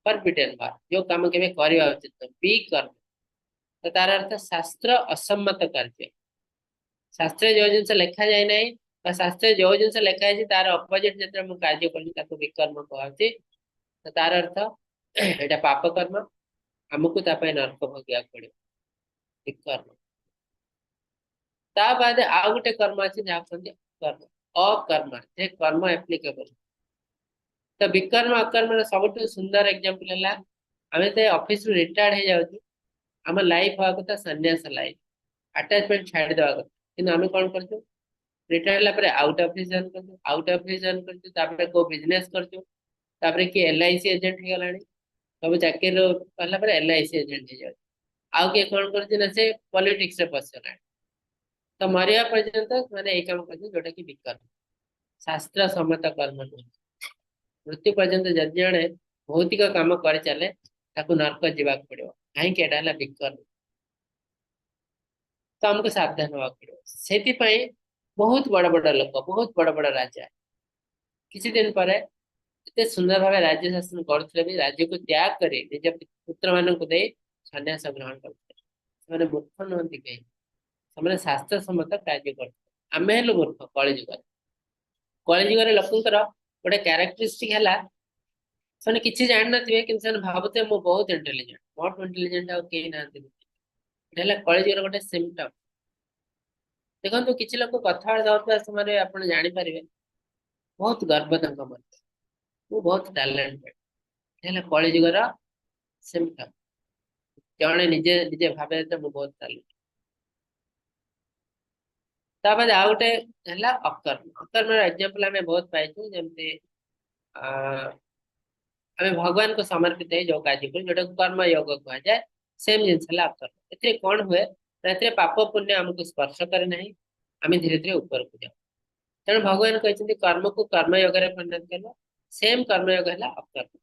फॉरबिडन वर्क जो कम के करवा उचित विकर्म। तो तार अर्थ शास्त्र असम्मत कार्य शास्त्र जो जिन लिखा जाए ना शास्त्र जो जिन लिखा है तार अपोजिट जो कार्य कर विकर्म कहे। तो तार अर्थ यहाँ पाप कर्म आमको नरक भोगा पड़े विकर्म। ता बाद आउ गोटे कर्म अच्छे जहाँ कहते कर्म अकर्म से कर्म एप्लिकेबल। तो विकर्म अकर्म सब सुंदर एग्जांपल है आम तो ऑफिस रिटायर्ड हो जाऊँ आम लाइफ हवा कथा सन्यास लाइफ अटैचमेंट छाड़ देवा कथा कि आम कौन कर रिटायर्ड आउट ऑफिस जॉइन कर आउट ऑफिस जॉइन कर को बिजनेस कर कि LIC एजेंट हो गला सब चाकरी कला LIC एजेंट हो जाए आउ किए कौन कर से पॉलिटिक्स रे पसला तो मरिया पर्यंत मैंने एक काम करते जोटा कि विकर्म शास्त्र सम्मत कर्म नुह मृत्यु पर्यंत जब जड़े भौतिक काम कर चले नरक जावाक पड़ो कहीं विकर्म। तो आमको सावधान हवा पड़ो से बहुत बड़ बड़ लोक बहुत बड़ बड़ राजा किसी दिन पर एते सुंदर भाव राज्य शासन करते भी राज्य को त्याग कर निज पुत्र मान सन्यास ग्रहण करते मूर्ख नुहति कहीं से शास्त्र सम्मत कार्य करते आम हेलु मूर्ख कलिजुगर लोकंर गोटे क्यारेक्टरिस्टिक है से किसी जान थे कि भावुते मुझे बहुत इंटेलिजेंट मोट इंटेलिजेंट कहीं ना कलिजुगर गोटे सिम्पटम। देखो किसी लोग कथा से आप जापर बहुत गर्व मन वो बहुत टैलेंटेड कलिजुगर सिम्पटम जड़े निजे निजे भावे मुझे बहुत टैलेंट। ताबाद आ गोटे अकर्म अकर्म एग्जांपल आम बहुत पाई जमती आम भगवान को समर्पित है जो कार्य कर जोटा कर्म योग कह जाए सेम जिनस अकर्म ए कौन हुए पाप पुण्य आमको स्पर्श करे ना आम धीरे धीरे ऊपर को जाऊ तेणु भगवान कहते कर्म को कर्मयोग परिणत कर सेम कर्मयोग है अकर्म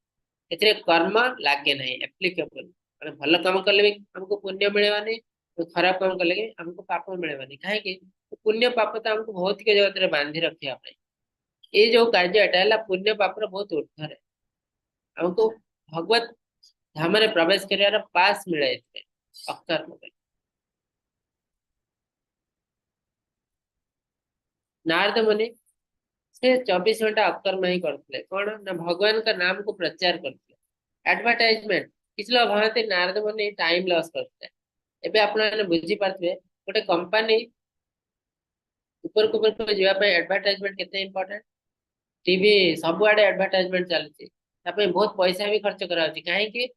ए कर्म लगे ना एप्लिकेबल मैंने भल कम कले भी आमको पुण्य मिलवानी खराब कम कले भी आमको पाप मिलवानी कहीं पुण्य पाप तो आमको भौतिक जगत में बांधि रखा ये जो कार्य है पुण्य पापर बहुत ऊर्धर हमको भगवत धाम में प्रवेश कर पास मिले अकर्म नारद मुनि से 24 घंटा अकर्म ही करते कौन ना भगवान का नाम को प्रचार करते एडवर्टाइजमेंट किसी लोग भावती नारद मुनि टाइम लॉस करते एबे आप बुझी पारे गोटे कंपनी ऊपर को ऊपर जावाई एडवर्टाइजमेंट केते इंपोर्टेंट टीवी सबुआडे एडवर्टाइजमेंट चलती बहुत पैसा भी खर्च करा कहीं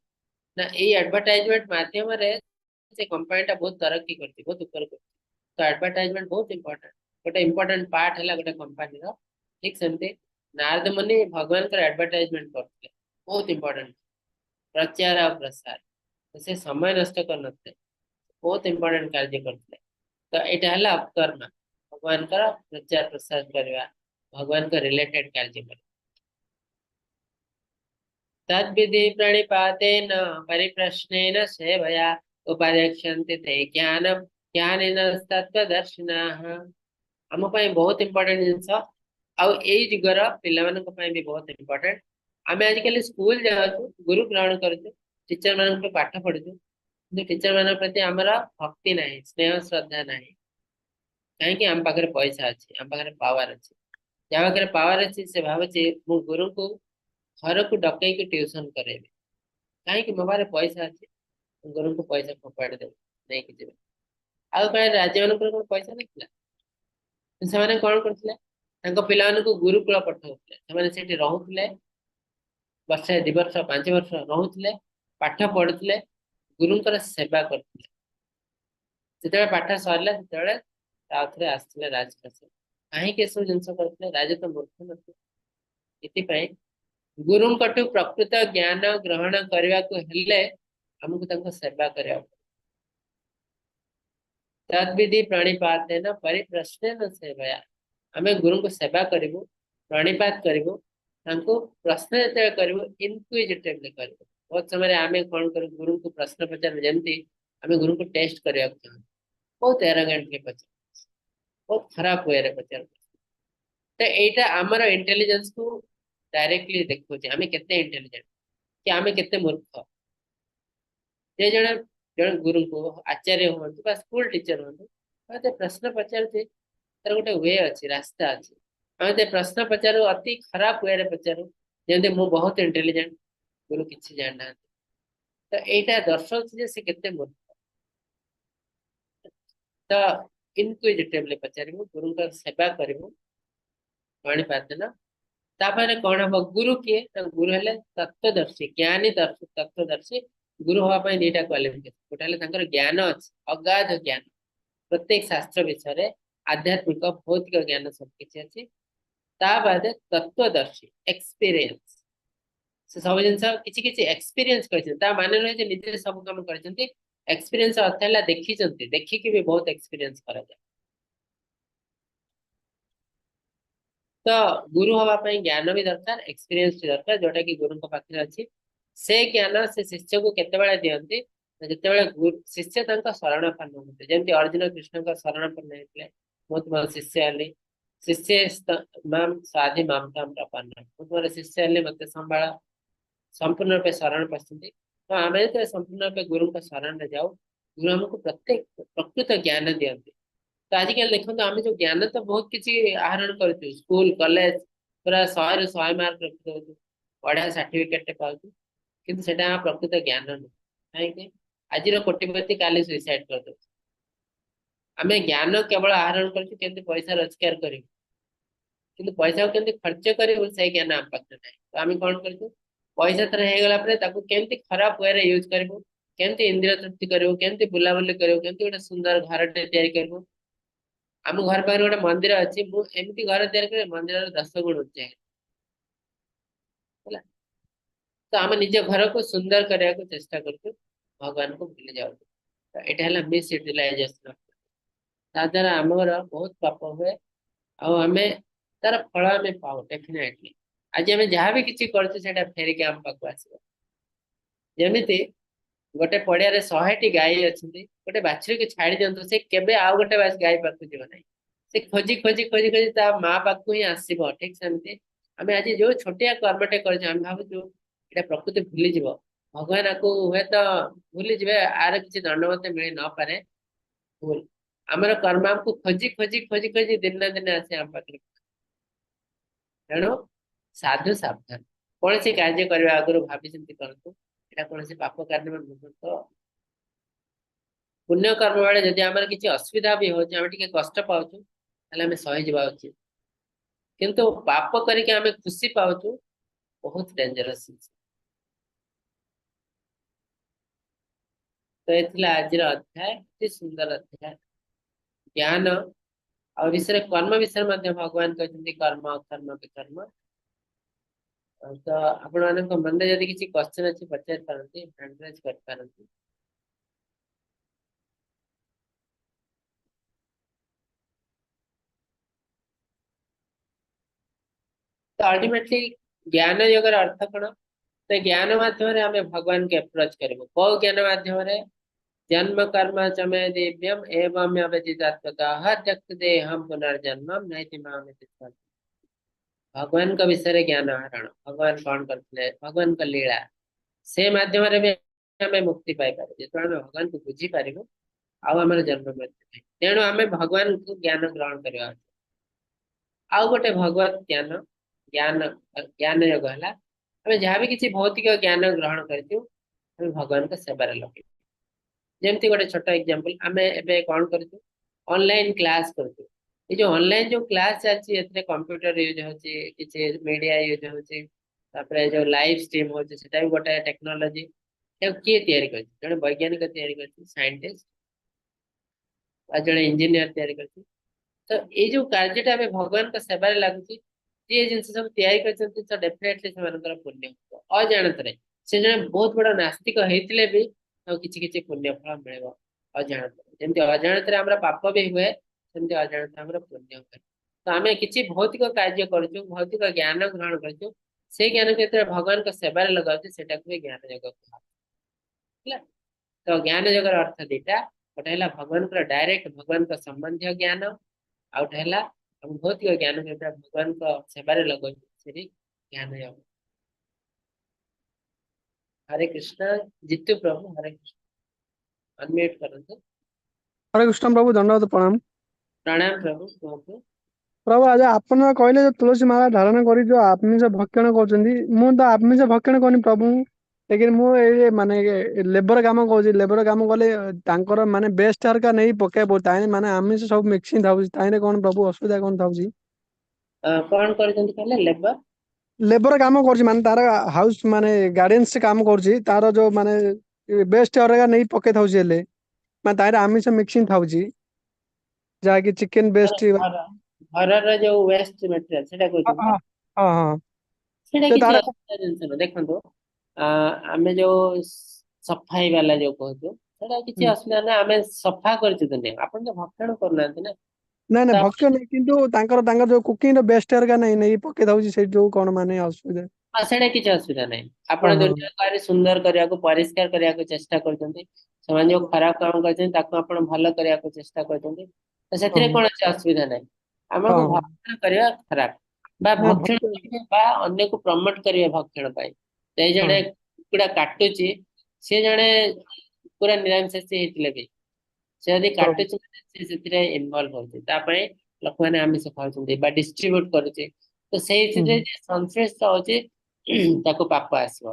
ना ये एडवर्टाइजमेंट माध्यम से कंपनी बहुत तरक्की करती बहुत ऊपर करती। तो एडवर्टाइजमेंट बहुत इंपोर्टेंट गोटे इंपोर्टेंट पार्ट है गोटे कंपनी ठीक सेमती नारद मुनि भगवान का एडवर्टाइजमेंट करते बहुत इंपोर्टेंट प्रचार और प्रसार तो से समय नष्ट कर बहुत इंपोर्टेंट कार्य करते। तो यहाँ है अकर्म भगवान का प्रचार प्रसार करवा भगवान का रिलेटेड कार्य कर तद्विधि प्रणिपातेन परिप्रश्नेन सेवया उपादेक्षन्ति ते ज्ञानम ज्ञानेन तत्त्वदर्शिनः। आम बहुत इंपोर्टेंट जिनस आगर पे भी बहुत इंपोर्टेंट आम आजिकल स्कूल जाऊँ गुरु ग्रहण कर टीचर मान पाठ पढ़ु टीचर मान प्रति आमर भक्ति ना स्नेह श्रद्धा ना कहीं आम पाखे पैसा अच्छे आम पाखे पावर अच्छे जहाँ पाखे पावर अच्छी से भावे मु गुरु को घर को डकई ट्यूशन करेबी कहीं मो पाखे पैसा अच्छी गुरु को पैसा फोपाड़ी देवे नहीं कि जीवे आग काल राजा मान पैसा नथिला ସେମାନେ କଣ କରୁଥିଲେ ତାଙ୍କ ପିଲାମାନଙ୍କୁ ଗୁରୁକୁଳ ପଠାଉଥିଲେ ସେମାନେ ସେଠି ରହୁଥିଲେ ବର୍ଷେ 2 ବର୍ଷ 5 ବର୍ଷ ରହୁଥିଲେ ପାଠ ପଢୁଥିଲେ ଗୁରୁଙ୍କର ସେବା କରୁଥିଲେ ଯେତେବେଳେ ପାଠ ସରିଲା ସେତେବେଳେ ତାଉଥରେ ଆସିଥିଲେ ରାଜକାଶ କାହିଁକି ଏସବୁ ଜିନିଷ କରୁଥିଲେ ରାଜା ତ ମୂର୍ଖ ନଥିଲେ ଏଥିପାଇଁ ଗୁରୁଙ୍କଠୁ ପ୍ରକୃତ ଜ୍ଞାନ ଗ୍ରହଣ କରିବାକୁ ହେଲେ ଆମକୁ ତାଙ୍କ ସେବା କରିବାକୁ तद्विधि प्रणिपातेन परिप्रश्नेन सेवया आमे गुरु को सेवा करिवु प्रणिपात करिवु तांको प्रश्न जते करिवु इनक्विजिटिवली करिवु बहुत समय आमे कोन करू गुरु को प्रश्न पचार जेंति आमे गुरु को टेस्ट करिया बहुत एरोगेंटली पचार बहुत खराब वे रे पचार तो एटा हमर इंटेलिजेंस को डायरेक्टली देखो जे आमे केते इंटेलिजेंट कि आमे केते मूर्ख जे जण जण गुरु को आचार्य हो स्कूल टीचर हो प्रश्न पचार तार गोटे वे अच्छी रास्ता अच्छी आम प्रश्न पचारू अति खराब वे पचारू जमी मु बहुत इंटेलिजेंट गुरु किसी जाना तो यहीटा दर्शाऊ से केते मूर्ख तो इनक्विजिटिवली पचारू गुरु का सेवा करू पाणीपातन तापर कौन हम गुरु किए गुरु हेले तत्वदर्शी ज्ञानी तत्वदर्शी गुरु हवाई दुईटा क्वालिफिकेशन गोटे ज्ञान अच्छी अगाध ज्ञान प्रत्येक शास्त्र विषय आध्यात्मिक भौतिक ज्ञान सब किसी अच्छी ताद तत्वदर्शी एक्सपीरियंस से सब जिन किसी एक्सपीरियंस माने नुहे निजे सब कम कर एक्सपीरियंस अर्थ है देखी देखिकी भी बहुत एक्सपीरियंस करा जाए तो गुरु हवाई ज्ञान भी दरकार एक्सपीरियंस भी दरकार जोटा कि गुरु पाखे अच्छी से ज्ञान से शिष्य को केते दियंती जिते शिष्य शरणपन्न होते जमी अर्जुन कृष्ण का शरणपन्न होते मु तुम शिष्य हेली शिष्य माम स्वाधि माम ताम प्रपन्न मु तुम शिष्य हेली मत संभाल संपूर्ण रूपे शरण पशुंट तो आम जो संपूर्ण रूपे गुरु शरण में जाऊ गुरु हमको प्रत्येक प्रकृत ज्ञान दियंती तो आजिकल देखो आम जो ज्ञान तो बहुत किसी आहरण कर स्कूल कॉलेज पूरा 100 ରୁ 100 मार्क रखी दो बढ़िया सर्टिफिकेट पाऊ किंतु सेटा प्रकृत ज्ञान नुह कहीं आज कोटिपति काली सुइसाइड कर दो आम ज्ञान केवल आहरण कर पैसा रोजगार कर पैसा को खर्च करूँ से ज्ञान आम पाखे ना तो आम कौन कर पैसा थर हो केमती खराब वे यूज करूँ केमती इंद्रिय तृप्ति करूँ केमती बुलाबुली करूँ केमती गोटे सुंदर घर करूँ आम घर पाखे गोटे मंदिर अच्छी मुझे घर या मंदिर 10 गुण उच्च तो आम निज घर को सुंदर करने को चेष्टा कर भगवान को भूली जाऊ तो यहाँ मिस यूटिलाइजेशन द्वारा आमर बहुत पाप हुए आम तार फल आम पाऊ डेफिनेटली आज आम जहाँ भी किसी कर फेरिक आम पाक आस जमी गोटे पड़िया 100टी गाई अच्छी गोटे बाछुरी को छाड़ी दिंतु से केबे आउ गोटे गाई पाक जीव ना से खोजी खोजी खोजी खोजी ता माँ पाक ही आसब ठीक सेमती आम आज जो छोटिया कर्मटे कर भावुँ ये प्रकृति भूली जीव भगवान आपको हुए तो भूली जीवे आर किसी दंड मत मिल न पारे भूल आमर कर्म आमको खोजी खोजी खोजी खोजी दिन ना दिन आसे आम पाखे तेणु साधु सावधान कौन सी कार्य करने आगु भावी चिंती करूँ यहाँ कौन पाप कार्य में मुहूर्त पुण्य कर्म बेले जदि आम किसी असुविधा भी हो कष्ट पाचु आम सही जा उचित किंतु पाप करके आम खुशी पाचु बहुत डेंजरस तो ये आज अध्याय अति सुंदर अध्याय ज्ञान और विषय कर्म विषय भगवान कहते कर्म कर्म विकर्म तो आपण मन में जब किसी क्वेश्चन अच्छी पचार पारती हैंड रेज कर पारती तो अल्टीमेटली ज्ञान योगर अर्थ कौन तो ज्ञान माध्यम आम भगवान के अप्रोच करूँ कौ ज्ञान माध्यम जन्म कर्म चमे दिव्यम एवं अवचितात्मतः त्यक्त देहम पुनर्जन्म नहीं भगवान का विषय ज्ञान आहरण भगवान कौन करते भगवान का लीला से माध्यम भी आम मुक्ति पाई जो आम भगवान को बुझी पार आम जन्म मृत्यु तेणु आम भगवान को ज्ञान ग्रहण करवा आउ गोटे भगवत ज्ञान ज्ञान ज्ञान योग है आम जहाँ भी किसी भौतिक ज्ञान ग्रहण करूँ भगवान का सेवार लगे जमती गोटे छोट एग्जांपल आम एबे कौन करूँ ऑनलाइन क्लास करूँ ये जो ऑनलाइन जो क्लास चलती है कंप्यूटर यूज होची किसी मीडिया यूज होची तापरे जो लाइव स्ट्रीम होची सेटा भी गोटे टेक्नोलॉजी किए तैयारी कर जड़े वैज्ञानिक तैयारी कर साइंटिस्ट और जड़े इंजीनियर तैयारी कर तो ये जो कार्यटा आम भगवान का सेवार लगुच ये जिन सब तैयारी करते तो डेफिनेटली से पुण्य हो अजाणत से जड़े बहुत बड़ा नास्तिक होते भी किसी किसी पुण्य फल मिल अजाणत जमी अजाणत पाप भी हुए सेमती अजाणत पुण्य हुए तो आम किसी भौतिक कार्य करुँ भौतिक ज्ञान ग्रहण करुँ से ज्ञान को जो भगवान का सेवार लगाऊ से ज्ञान योग कह तो ज्ञान जगर अर्थ दीटा गोटे है भगवान डायरेक्ट भगवान का संबंधी ज्ञान आउ गोटे है भौतिक ज्ञान जो भगवान का सेवार लगे ज्ञान योग हरे कृष्ण जितु प्रभु हरे कृष्ण अनम्यूट करते हरे कृष्ण प्रभु दंडवत प्रणाम। प्रणाम प्रभु कहतु प्रभु आज आपण कहले जो तुलसी माला धारण करी जो आमिष भक्षण करछंती मु तो आमिष भक्षण करनी प्रभु लेकिन मु ए माने लेबर काम कहूची लेबर काम कले तांकर माने बेस्ट हरका नहीं पके ताई माने आमिष सब मिक्सिंग थाउची ताइने कोन प्रभु असुविधा कोन थाउची कौन कहले लेबर लेबर काम करछि माने तार हाउस माने गार्डियंस काम करछि तार जो माने बेस्ट हरका नहीं पके थाउची हेले माने ताइरे आमिष मिक्सिंग थाउची जाकी चिकन बेस्ट घर जो वेस्ट मटेरियल सेटा कहते हाँ हाँ हाँ सेटा तो किसी तार असुविधा जिनस न देखो आमे जो सफाई वाला जो कहतु सेटा किसी असुविधा ना आमे सफा करछु तो नहीं आपण तो भक्षण करना ना ନାଇଁ ନାଇଁ तो ଭକ୍ତ ନାଇଁ କିନ୍ତୁ ତାଙ୍କର ଯୋଉ କୁକିଂ ର ବେଷ୍ଟ ହେରିକା ନାଇଁ ନେଇ ପକେଇ ଦଉଛି ସେଇଠି ଯୋଉ କଣ ମାନେ ଅସୁବିଧା ସେଟା କିଛି ଅସୁବିଧା ନାହିଁ ହଁ ଆପଣ ହଁ ଦୁନିଆକୁ ଆହୁରି ସୁନ୍ଦର କରିବାକୁ ପରିଷ୍କାର କରିବାକୁ ଚେଷ୍ଟା କରୁଛନ୍ତି ସେମାନେ ଯୋଉ ଖରାପ କାମ କରିଛନ୍ତି ତାକୁ ଆପଣ ଭଲ କରିବାକୁ ଚେଷ୍ଟା କରୁଛନ୍ତି ତ ହଁ ସେଥିରେ କୌଣସି ଅସୁବିଧା ନାହିଁ ହଁ ଆମକୁ ହଁ ଭକ୍ଷଣ କରିବା ଖରାପ ବା ନା ଭକ୍ଷଣ ଭକ୍ତ କରିବା ବା ଅନ୍ୟକୁ ପ୍ରମୋଟ କରିବା ଭକ୍ଷଣ ପାଇଁ ସେଇ ହଁ ଜଣେ କୁକୁଡ଼ା କାଟୁଛି ସେ ଜଣେ ପୁରା ନିରାମିଷାଶୀ ହେଇଥିଲେ ବି ସେ ଯଦି ହଁ କାଟୁଛି ସେ ସେଥିରେ ଇନଭଲ୍ଭ ହଉଛି ତା ପାଇଁ ଲୋକମାନେ ଆମିଷ ଖାଉଛନ୍ତି ବା ଡିଷ୍ଟ୍ରିବ୍ୟୁଟ କରୁଛି ତ ହୁଁ, ସେଇଥିରେ ଯେ ସଂଶ୍ଳିଷ୍ଟ ହଉଛି ତାକୁ ପାପ ଆସିବ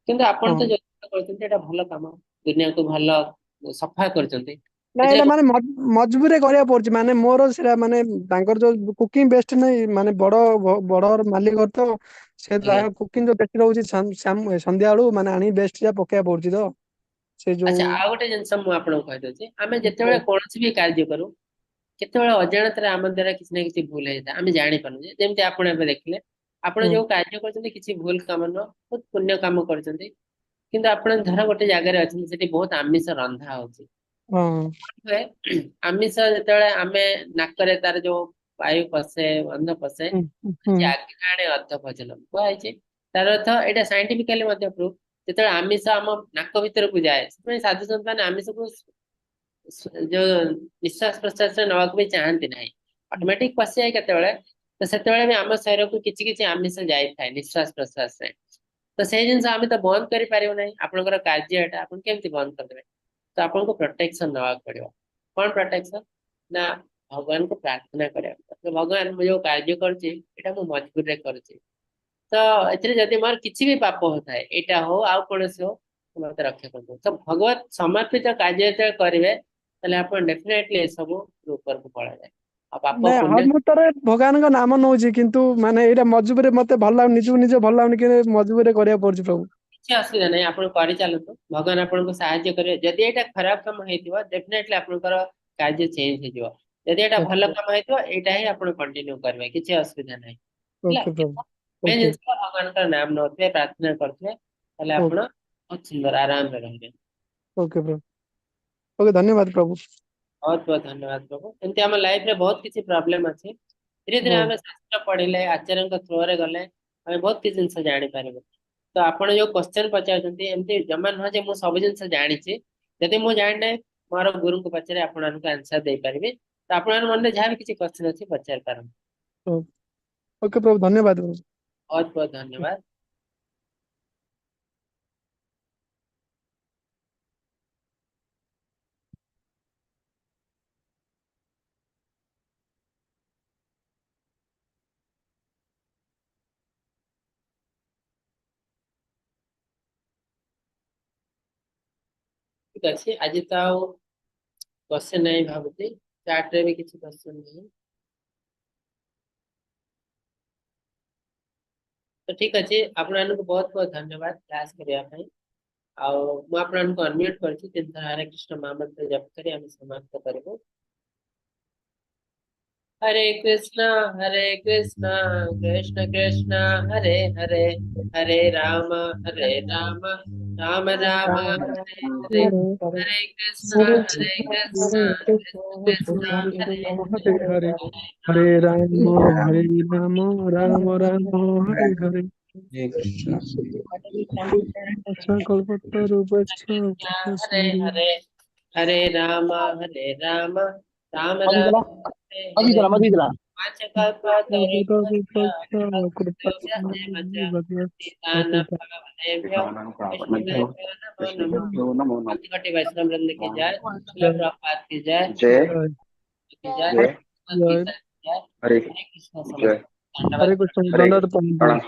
କିନ୍ତୁ ଆପଣ ହଁ ତ ଯୋଉ କରୁଛନ୍ତି ଏଇଟା ଭଲ କାମ ଦୁନିଆକୁ ଭଲ ସଫା କରୁଛନ୍ତି ନାଇଁ ଏଥିରେ ଏଇଟା ମାନେ ମଜବୁରରେ କରିବାକୁ ପଡୁଛି ମାନେ ମୋର ସେଟା ମାନେ ତାଙ୍କର ଯୋଉ କୁକିଂ ବେଷ୍ଟ ନାଇଁ ମାନେ ବଡ ମାଲିକ ତ ସେ ଆଜ୍ଞା କୁକିଂ ଯୋଉ ବେଷ୍ଟ ରହୁଛି ସନ୍ଧ୍ୟା ବେଳୁ ମାନେ ଆଣି ବେଷ୍ଟ ଯା ପକେଇବାକୁ ପଡୁଛି ତ ସେ ଯୋଉ ଆଚ୍ଛା ଆଉ ଗୋଟେ ଜିନିଷ ମୁଁ ଆପଣଙ୍କୁ କହିଦଉଛି ଆମେ ଯେତେବେଳେ କୌଣସି ବି କାର୍ଯ୍ୟ କରୁ କେତେବେଳେ ଅଜାଣତରେ ଆମ ଦ୍ୱାରା କିଛି ନା କିଛି ଭୁଲ ହେଇଥାଏ ଆମେ ଜାଣିପାରୁନୁ ଯେମିତି ଆପଣ ଏବେ ଦେଖିଲେ ଆପଣ ହୁଁ, ଯୋଉ କାର୍ଯ୍ୟ କରୁଛନ୍ତି କିଛି ଭୁଲ କାମ ନୁହଁ ବହୁତ ପୁଣ୍ୟ କାମ କରୁଛନ୍ତି କିନ୍ତୁ ଆପଣ ଧର ଗୋଟେ ଜାଗାରେ ଅଛନ୍ତି ସେଠି ବହୁତ ଆମିଷ ରନ୍ଧା ହଉଛି ହଁ ହୁଏ ଆମିଷ ଯେତେବେଳେ ଆମେ ନାକରେ ତାର ଯୋଉ ବାୟୁ ପଶେ ଗନ୍ଧ ପଶେ ହୁଁ, ହୁଁ, ଆଜ୍ଞାଣେ ଅର୍ଥ ଭୋଜନ କୁହାଯାଇଛି ତାର ଅର୍ଥ ଏଇଟା ସାଇଣ୍ଟିଫିକାଲି ମଧ୍ୟ ପ୍ରୁଫ ଯେତେବେଳେ ଆମିଷ ଆମ ନାକ ଭିତରକୁ ଯାଏ ସେଥିପାଇଁ ସାଧୁ ସନ୍ଥ ମାନେ ଆମିଷକୁ ଯୋଉ ନିଶ୍ୱାସ ପ୍ରଶ୍ୱାସରେ ନେବାକୁ ବି ଚାହାନ୍ତି ନାହିଁ ଅଟୋମେଟିକ ପଶିଯାଏ କେତେବେଳେ ତ ସେତେବେଳେ ବି ଆମ ଶରୀରକୁ କିଛି କିଛି ଆମିଷ ଯାଇଥାଏ ନିଶ୍ୱାସ ପ୍ରଶ୍ୱାସରେ ତ ସେଇ ଜିନିଷ ଆମେ ତ ବନ୍ଦ କରିପାରିବୁ ନାହିଁ ଆପଣଙ୍କର କାର୍ଯ୍ୟ ଏଟା ଆପଣ କେମିତି ବନ୍ଦ କରିଦେବେ ତ ଆପଣଙ୍କୁ ପ୍ରୋଟେକ୍ସନ ନେବାକୁ ପଡିବ କଣ ପ୍ରୋଟେକ୍ସନ ନା ଭଗବାନଙ୍କୁ ପ୍ରାର୍ଥନା କରିବାକୁ ତ ଭଗବାନ ମୁଁ ଯୋଉ କାର୍ଯ୍ୟ କରୁଛି ଏଇଟା ମୁଁ ମଜବୁରରେ କରୁଛି ତ ଏଥିରେ ଯଦି ମୋର କିଛି ବି ପାପ ହଉଥାଏ ଏଇଟା ହଉ ଆଉ କୌଣସି ହଉ ମତେ ରକ୍ଷା କରିଦେବ ତ ଭଗବତ ସମର୍ପିତ କାର୍ଯ୍ୟ ଯେତେବେଳେ କରିବେ ତାହେଲେ ଆପଣ ଡେଫିନେଟଲି ଏସବୁ ଉପରକୁ ପଳାଯାଏ ଆଉ ପାପ ନାଇଁ ପୁଣ୍ୟ ହରମୁତରେ ଭଗବାନଙ୍କ ନାମ ନଉଛି କିନ୍ତୁ ମାନେ ଏଇଟା ମଜବୁରରେ ମତେ ଭଲ ଲାଗୁନି ନିଜକୁ ନିଜେ ଭଲ ଲାଗୁନି କିନ୍ତୁ ମଜବୁରରେ କରିବାକୁ ପଡୁଛି ପ୍ରଭୁ କିଛି ଅସୁବିଧା ନାହିଁ ଆପଣ କରିଚାଲନ୍ତୁ ଭଗବାନ ଆପଣଙ୍କୁ ସାହାଯ୍ୟ କରିବେ ଯଦି ଏଇଟା ଖରାପ କାମ ହେଇଥିବ ଡେଫିନେଟଲି ଆପଣଙ୍କର କାର୍ଯ୍ୟ ଚେଞ୍ଜ ହେଇଯିବ ଯଦି ଏଇଟା ଭଲ କାମ ହେଇଥିବ ଏଇଟା ହିଁ ଆପଣ କଣ୍ଟିନ୍ୟୁ କରିବେ କିଛି ଅସୁବିଧା ନାହିଁ ହେଲା ଓକେ ପ୍ରଭୁ ମେନ୍ ଓକେ ଜିନିଷ ଭଗବାନଙ୍କର ନାମ ନଉଥିବେ ପ୍ରାର୍ଥନା କରୁଥିବେ ତାହେଲେ ଆପଣ ବହୁତ ସୁନ୍ଦର ଆରାମରେ ରହିବେ ओके ब्रो ओके धन्यवाद प्रभु बहुत बहुत धन्यवाद प्रभु एमती आम लाइफ रे बहुत किसी प्रॉब्लम अच्छी धीरे धीरे हाँ आम शास्त्र पढ़िले आचार्य थ्रो रे गले आम बहुत किसी जिन जानी पारे तो आपण जो क्वेश्चन पचारुଛନ୍ତି एमती जमा नुह जे मु सब जिन जानी जदि मु जानी ना मोर गुरु को पचारे आपण आंसर दे पारिबे तो आपण मन में जहाँ भी किसी क्वेश्चन अच्छी पचार पारन ओके प्रभु धन्यवाद प्रभु बहुत बहुत धन्यवाद अच्छे आज तो आउ क्वेश्चन नहीं भावुती चैट रे भी किसी क्वेश्चन नहीं तो ठीक अच्छे आपण ମାନଙ୍କୁ बहुत बहुत धन्यवाद क्लास करिया ପାଇଁ ଆଉ ମୁଁ ଆପଣଙ୍କୁ ଅନମ୍ୟୁଟ କରିଛି ତିନି ଥର ହରେ କୃଷ୍ଣ ମହାମନ୍ତ୍ର ଜପ କରି ଆମେ ସମାପ୍ତ କରିବୁ हरे कृष्णा कृष्ण कृष्ण हरे हरे हरे राम राम राम हरे हरे हरे कृष्णा कृष्ण कृष्ण हरे हरे हरे हरे राम राम राम हरे हरे हरे कृष्ण अच्छा कल्पतरुभ्यश्च कृष्णा हरे कृष्ण हरे हरे राम राम राम मधुकला हरे हरे मधुकला पांचकल्पतरुभ्यश्च कृपा कृष्णदेवस्य पतितानां पावनेभ्यो वैष्णवेभ्यो नमो नमः नमो भक्तिकटि वैष्णव वृंद की जय श्रील प्रभुपाद की जय जय की जय जय भगवद गीता की जय हरे हरे कृष्ण जय समस्त हरे दंडवत कृष्ण हरे दंडवत प्रणाम। प्रणाम